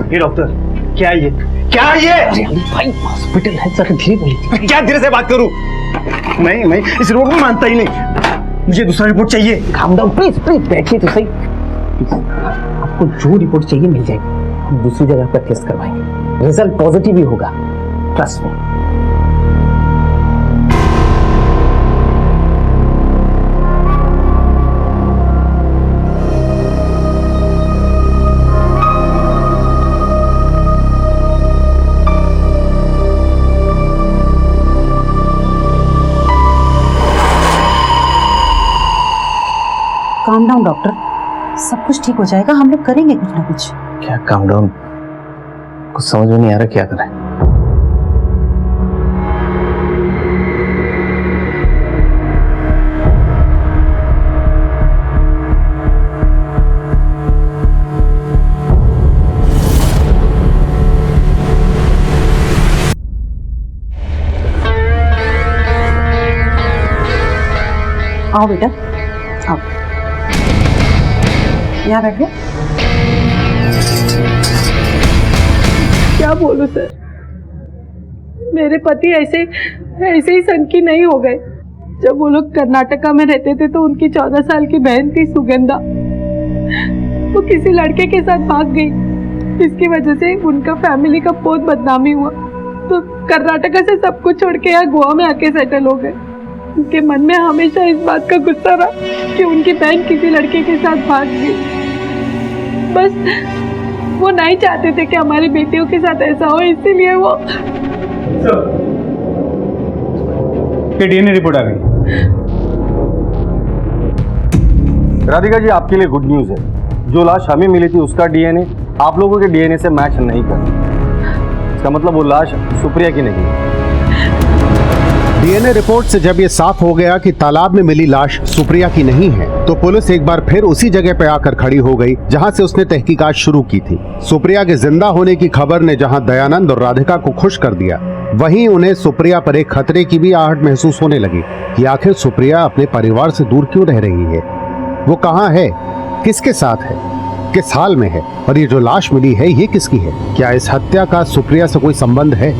ये डॉक्टर, क्या ये? अरे भाई हॉस्पिटल है, जरा धीरे बोलिए। क्या धीरे से बात करूं? मैं इस रोग में मानता ही नहीं। मुझे दूसरा रिपोर्ट चाहिए। काम डाउन प्लीज, प्लीज बैठिए तो सही। आपको जो रिपोर्ट चाहिए मिल जाएगी। हम दूसरी जगह पर टेस्ट करवाएंगे, रिजल्ट पॉजिटिव ही होगा, trust me. Calm down doctor, सब कुछ ठीक हो जाएगा। हम लोग करेंगे कुछ ना कुछ। क्या काम डाउन? कुछ समझ में नहीं आ रहा क्या करें। आओ बेटा, आओ यहाँ बैठो। क्या बोलूं सर, मेरे पति ऐसे ही सनकी नहीं हो गए। जब वो लोग कर्नाटका में रहते थे तो उनकी 14 साल की बहन थी सुगंधा, वो किसी लड़के के साथ भाग गई। इसकी वजह से उनका फैमिली का बहुत बदनामी हुआ, तो कर्नाटका से सब कुछ छोड़ के यहाँ गोवा में आके सेटल हो गए। उनके मन में हमेशा इस बात का गुस्सा रहा कि उनकी बहन किसी लड़के के साथ भाग गई। बस वो नहीं चाहते थे कि हमारी बेटियों के साथ ऐसा हो, इसीलिए वो। डीएनए रिपोर्ट आ गई। राधिका जी, आपके लिए गुड न्यूज है। जो लाश हमें मिली थी उसका डीएनए आप लोगों के डीएनए से मैच नहीं कर। इसका मतलब वो लाश सुप्रिया की नहीं है। डीएनए रिपोर्ट से जब ये साफ हो गया कि तालाब में मिली लाश सुप्रिया की नहीं है, तो पुलिस एक बार फिर उसी जगह पे आकर खड़ी हो गई जहां से उसने तहकीकात शुरू की थी। सुप्रिया के जिंदा होने की खबर ने जहां दयानंद और राधिका को खुश कर दिया, वहीं उन्हें सुप्रिया पर एक खतरे की भी आहट महसूस होने लगी कि आखिर सुप्रिया अपने परिवार से दूर क्यों रह रही है, वो कहाँ है, किसके साथ है, किस हाल में है, और ये जो लाश मिली है ये किसकी है? क्या इस हत्या का सुप्रिया से कोई संबंध है?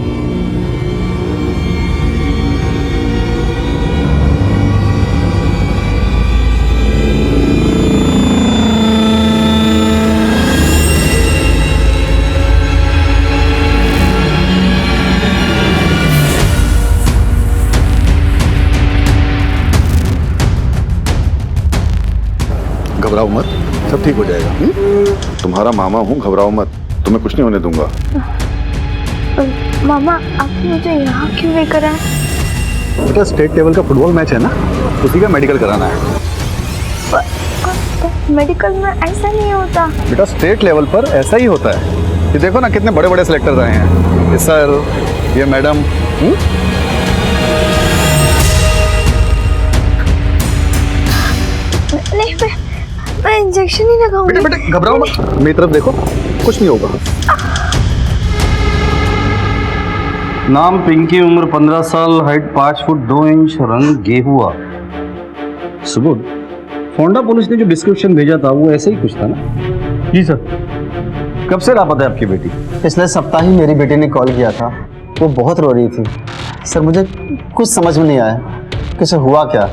घबराओ मत, सब ठीक हो जाएगा। तुम्हारा मामा हूँ, घबराओ मत, तुम्हें कुछ नहीं होने दूंगा। मामा आप मुझे यहाँ क्यों लेकर आए? बेटा स्टेट लेवल का फुटबॉल मैच है ना, उसी का मेडिकल कराना है। मेडिकल में ऐसा नहीं होता। बेटा स्टेट लेवल पर ऐसा ही होता है। ये देखो ना कितने बड़े बड़े सिलेक्टर आए हैं, ये सर, ये मैडम। नहीं मैं इंजेक्शन ही लगाऊंगी। बेटा घबराओ मत, मेरी तरफ देखो, कुछ नहीं होगा। नाम पिंकी, उम्र 15 साल, हाइट 5 फुट 2 इंच, रंग गेहुआ। सबूत फोंडा पुलिस ने जो डिस्क्रिप्शन भेजा था वो ऐसे ही कुछ था ना? जी सर। कब से लापता है आपकी बेटी? पिछले सप्ताह ही मेरी बेटी ने कॉल किया था, वो बहुत रो रही थी। सर मुझे कुछ समझ में नहीं आया कि उसे हुआ क्या,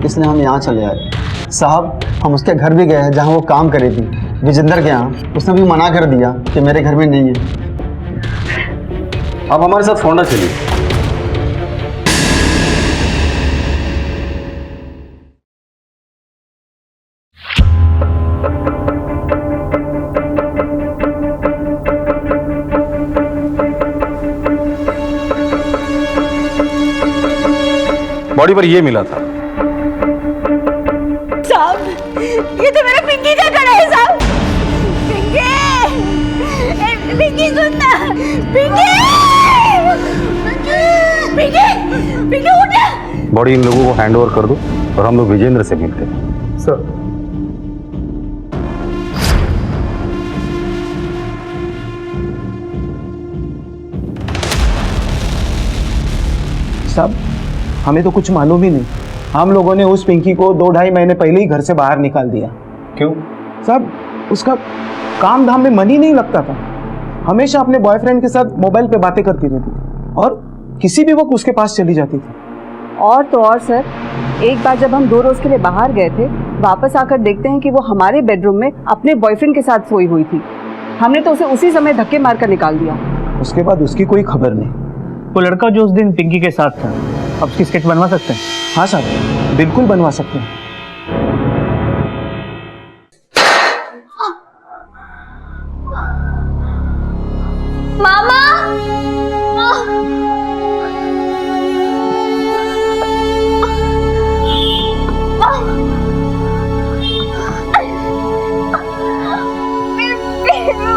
इसलिए हम यहाँ चले आए। साहब हम उसके घर भी गए हैं जहाँ वो काम कर रही थी, विजेंद्र के यहाँ। उसने भी मना कर दिया कि मेरे घर में नहीं है। आप हमारे साथ फोंडा चलिए। बॉडी पर ये मिला था। साहब ये तो मेरा पिंकी का कड़ा है साहब। पिंकी सुनना, पिंकी पिंकी पिंकी उठ। बॉडी इन लोगों को हैंड ओवर कर दो और हम लोग विजेंद्र से मिलते हैं। सर साहब हमें तो कुछ मालूम ही नहीं। हम लोगों ने उस पिंकी को 2-2.5 महीने पहले ही घर से बाहर निकाल दिया। क्यों? साहब उसका काम धाम में मन ही नहीं लगता था। हमेशा अपने बॉयफ्रेंड के साथ मोबाइल पे बातें करती रहती थी और किसी भी वक्त उसके पास चली जाती थी। और तो और सर, एक बार जब हम 2 रोज के लिए बाहर गए थे, वापस आकर देखते हैं कि वो हमारे बेडरूम में अपने बॉयफ्रेंड के साथ सोई हुई थी। हमने तो उसे उसी समय धक्के मारकर निकाल दिया। उसके बाद उसकी कोई खबर नहीं। वो लड़का जो उस दिन पिंकी के साथ था, अब उसकी स्केच बनवा सकते हैं? हाँ साहब बिल्कुल बनवा सकते हैं। मामा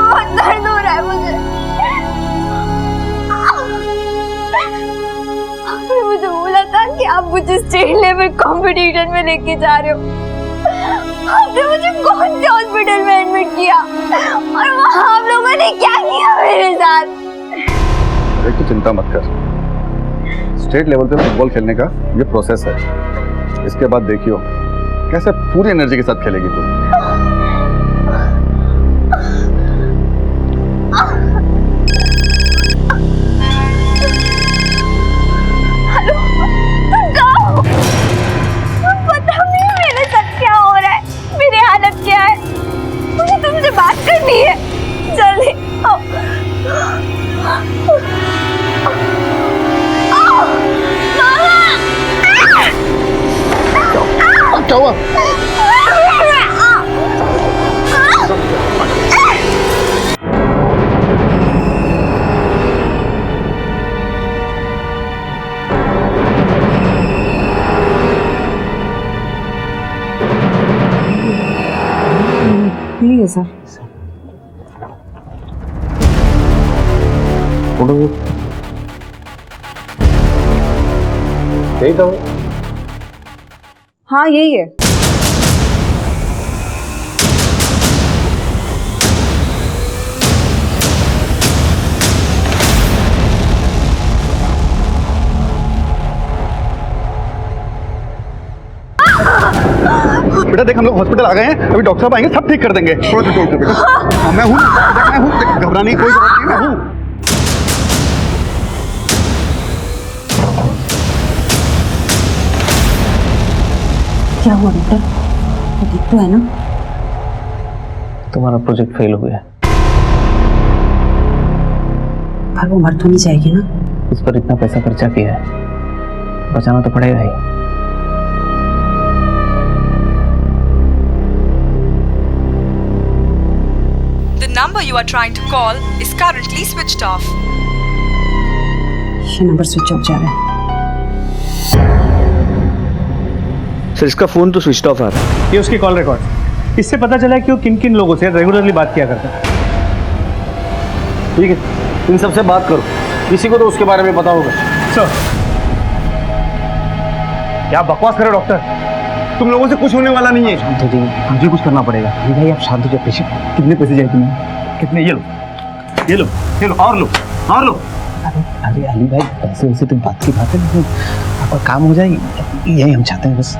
बहुत दर्द हो रहा है मुझे। आपने मुझे बोला था कि आप मुझे स्टेट लेवल कंपटीशन में लेके जा रहे हो। आपने मुझे कौन से हॉस्पिटल में एडमिट किया और वहाँ आप लोगों ने क्या किया मेरे साथ? एक तो चिंता मत कर, स्टेट लेवल पे फुटबॉल खेलने का ये प्रोसेस है। इसके बाद देखियो कैसे पूरी एनर्जी के साथ खेलेगी तू। हेलो, तुम कहाँ हो? पता नहीं मेरे साथ क्या हो रहा है, मेरी हालत क्या है। मुझे तुमसे बात करनी है, जल्दी आओ। क्या हुआ? नहीं है सर। यही था वो? हाँ यही है। बेटा देख हम लोग हॉस्पिटल आ गए हैं, अभी डॉक्टर साहब आएंगे, सब ठीक कर देंगे। थोड़ा सा बेटा हाँ, मैं हूँ, घबराने की कोई जरूरत नहीं, मैं हूँ। क्या हुआ डॉक्टर? ठीक तो है ना? तुम्हारा प्रोजेक्ट फेल हो गया। पर वो मर तो नहीं जाएगी ना? इस पर इतना पैसा खर्चा किया है, बचाना तो पड़ेगा ही। number you are trying to call is currently switched off. ये नंबर स्विच ऑफ जा रहा है। सर इसका फोन तो स्विच ऑफ आ रहा है। ये उसकी कॉल रिकॉर्ड, इससे पता चला है कि वो किन किन लोगों से रेगुलरली बात किया करता है। ठीक है, इन सबसे बात करो, किसी को तो उसके बारे में पता होगा। सर क्या बकवास करे डॉक्टर, तुम लोगों से कुछ होने वाला नहीं है। शांत हो जाइए, मुझे कुछ करना पड़ेगा। अली भाई आप शांत हो जाइए। पेशेंट कितने पैसे चाहिए तुम्हें? कितने? ये लो ये लो ये लो, और लो और लो। अरे अली भाई पैसे वैसे तो बात की बात है, लेकिन आपका काम हो जाएगी, यही हम चाहते हैं बस।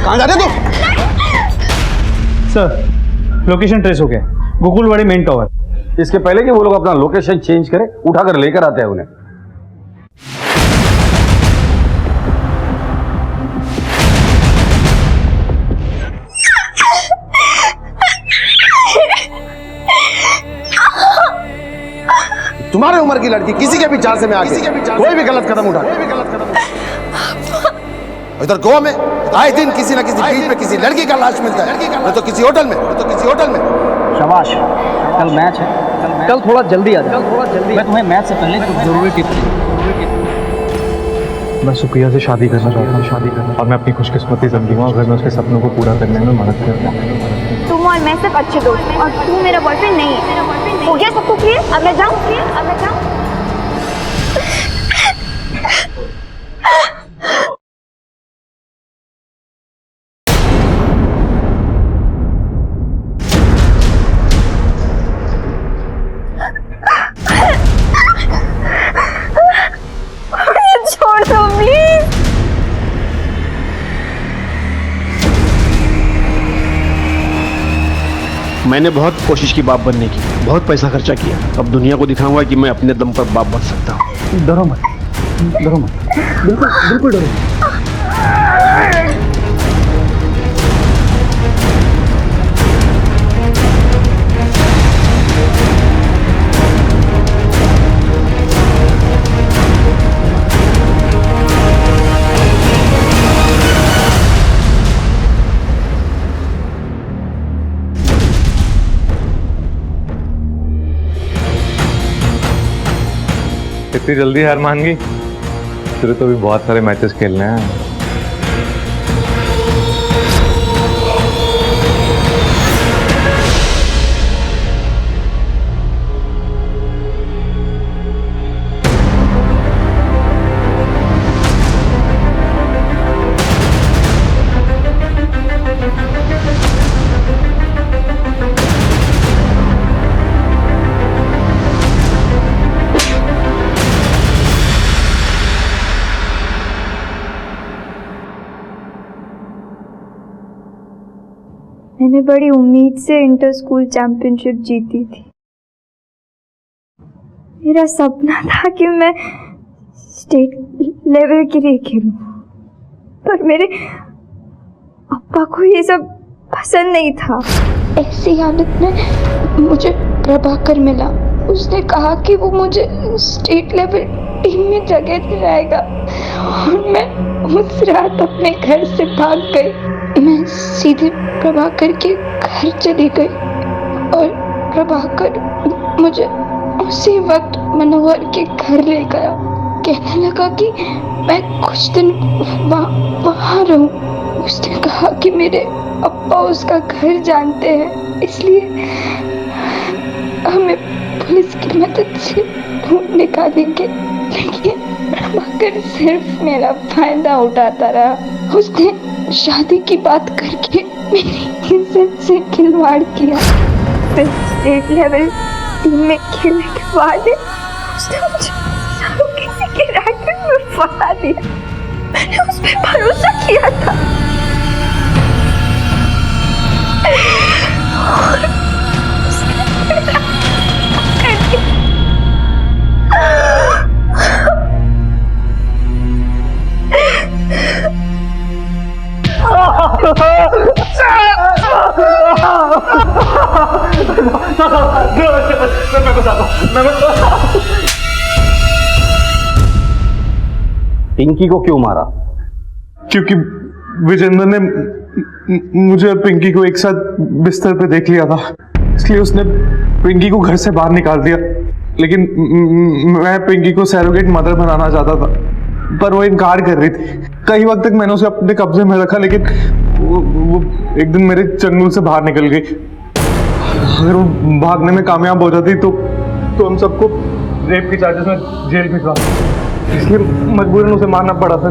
कहाँ जा रहे हो तुम? सर लोकेशन ट्रेस हो गया, गोकुलवाड़ी मेन टावर। इसके पहले कि वो लोग अपना लोकेशन चेंज करें, उठाकर लेकर आते हैं उन्हें। तुम्हारे उम्र की लड़की किसी के भी चांस में आके कोई भी गलत कदम उठा, इधर गोवा में आए दिन किसी ना किसी बीच में किसी लड़की का लाश मिलता है, मैं तो किसी होटल में, शाबाश, कल मैच है, कल थोड़ा जल्दी आ जाओ। मैं तुम्हें मैच से पहले कुछ जरूरी टिप्स मैं सुप्रिया से शादी करना चाहता हूँ, और मैं अपनी खुशकिस्मती जिंदगी और घर में उसके सपनों को पूरा करने में मदद करता हूँ। तुम और मैं सिर्फ अच्छे दोस्त हैं, और तू मेरा बॉयफ्रेंड नहीं है। हो गया सबको क्लियर? अब मैं जाऊँ? छोड़ दो प्लीज। मैंने बहुत कोशिश की बाप बनने की, बहुत पैसा खर्चा किया। अब दुनिया को दिखाऊंगा कि मैं अपने दम पर बाप बन सकता हूँ। डरो मत, डरो मत, बिल्कुल बिल्कुल डरो मत। इतनी जल्दी हार मान गई? तेरे तो भी बहुत सारे मैचेस खेलने हैं। मैंने बड़ी उम्मीद से इंटर स्कूल चैंपियनशिप जीती थी। मेरा सपना था कि मैं स्टेट लेवल के लिए खेलूं, पर मेरे अप्पा को ये सब पसंद नहीं था। ऐसी हालत में मुझे प्रभाकर मिला। उसने कहा कि वो मुझे स्टेट लेवल टीम में जगह दिलाएगा, और मैं उस रात अपने घर से भाग गई। मैं सीधे प्रभाकर के घर चली गई, और प्रभाकर मुझे उसी वक्त मनोहर के घर ले गया। कहने लगा कि मैं कुछ दिन वहाँ रहूं। उसने कहा कि मेरे अप्पा उसका घर जानते हैं, इसलिए हमें पुलिस की मदद से ढूंढ निकालेंगे। लेकिन प्रभाकर सिर्फ मेरा फायदा उठाता रहा। उसने शादी की बात करके मेरी इज्जत से खिलवाड़ किया। फिर स्टेट लेवल टीम में खेलने के बाद उसने मुझे किसी के रैकेट में फंसा दिया। मैंने उस पर भरोसा किया था और उसने मेरा कर दिया। पिंकी को क्यों मारा? क्योंकि विजेंद्र ने मुझे और पिंकी को एक साथ बिस्तर पे देख लिया था, इसलिए उसने पिंकी को घर से बाहर निकाल दिया। लेकिन मैं पिंकी को सैरोगेट मदर बनाना चाहता था, पर वो इनकार कर रही थी। कई वक्त तक मैंने उसे अपने कब्जे में रखा, लेकिन वो एक दिन मेरे चंगुल से बाहर निकल गई। अगर वो भागने में कामयाब हो जाती तो हम सबको रेप के चार्जेस में जेल भिजवा, इसलिए मजबूरन उसे मारना पड़ा था।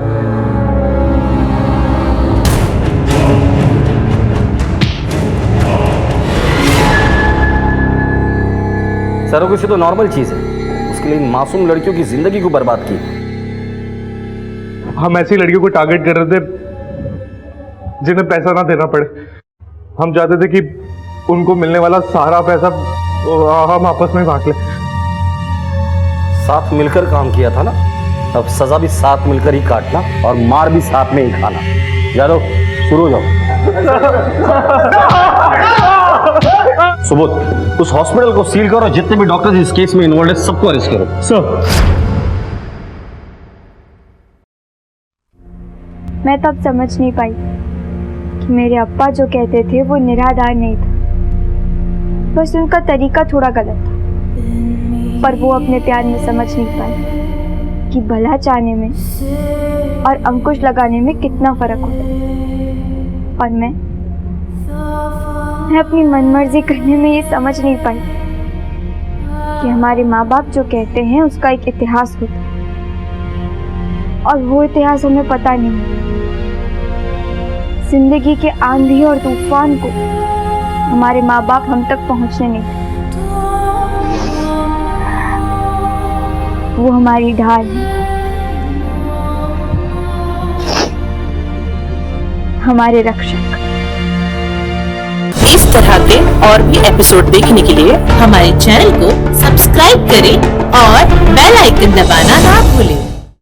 सरोगेसी तो नॉर्मल चीज है, उसके लिए मासूम लड़कियों की जिंदगी को बर्बाद की। हम ऐसी लड़कियों को टारगेट कर रहे थे जिन्हें पैसा ना देना पड़े। हम चाहते थे कि उनको मिलने वाला सारा पैसा हम आपस में बांट लें। साथ मिलकर काम किया था ना, अब सजा भी साथ मिलकर ही काटना और मार भी साथ में ही खाना। यादव शुरू हो जाओ। सुबोध, उस हॉस्पिटल को सील करो, जितने भी डॉक्टर्स इस केस में इन्वॉल्व है सबको अरेस्ट करो। सर, मैं तब समझ नहीं पाई कि मेरे अप्पा जो कहते थे वो निराधार नहीं था, बस उनका तरीका थोड़ा गलत था। पर वो अपने प्यार में समझ नहीं पाए कि भला चाहने में और अंकुश लगाने में कितना फर्क होता है। और मैं अपनी मनमर्जी करने में ये समझ नहीं पाई कि हमारे माँ बाप जो कहते हैं उसका एक इतिहास होता है, और वो इतिहास हमें पता नहीं। जिंदगी के आंधी और तूफान को हमारे माँ बाप हम तक पहुंचने नहीं देते। वो हमारी ढाल है, हमारे रक्षक। इस तरह के और भी एपिसोड देखने के लिए हमारे चैनल को सब्सक्राइब करें और बेल आइकन दबाना ना भूलें।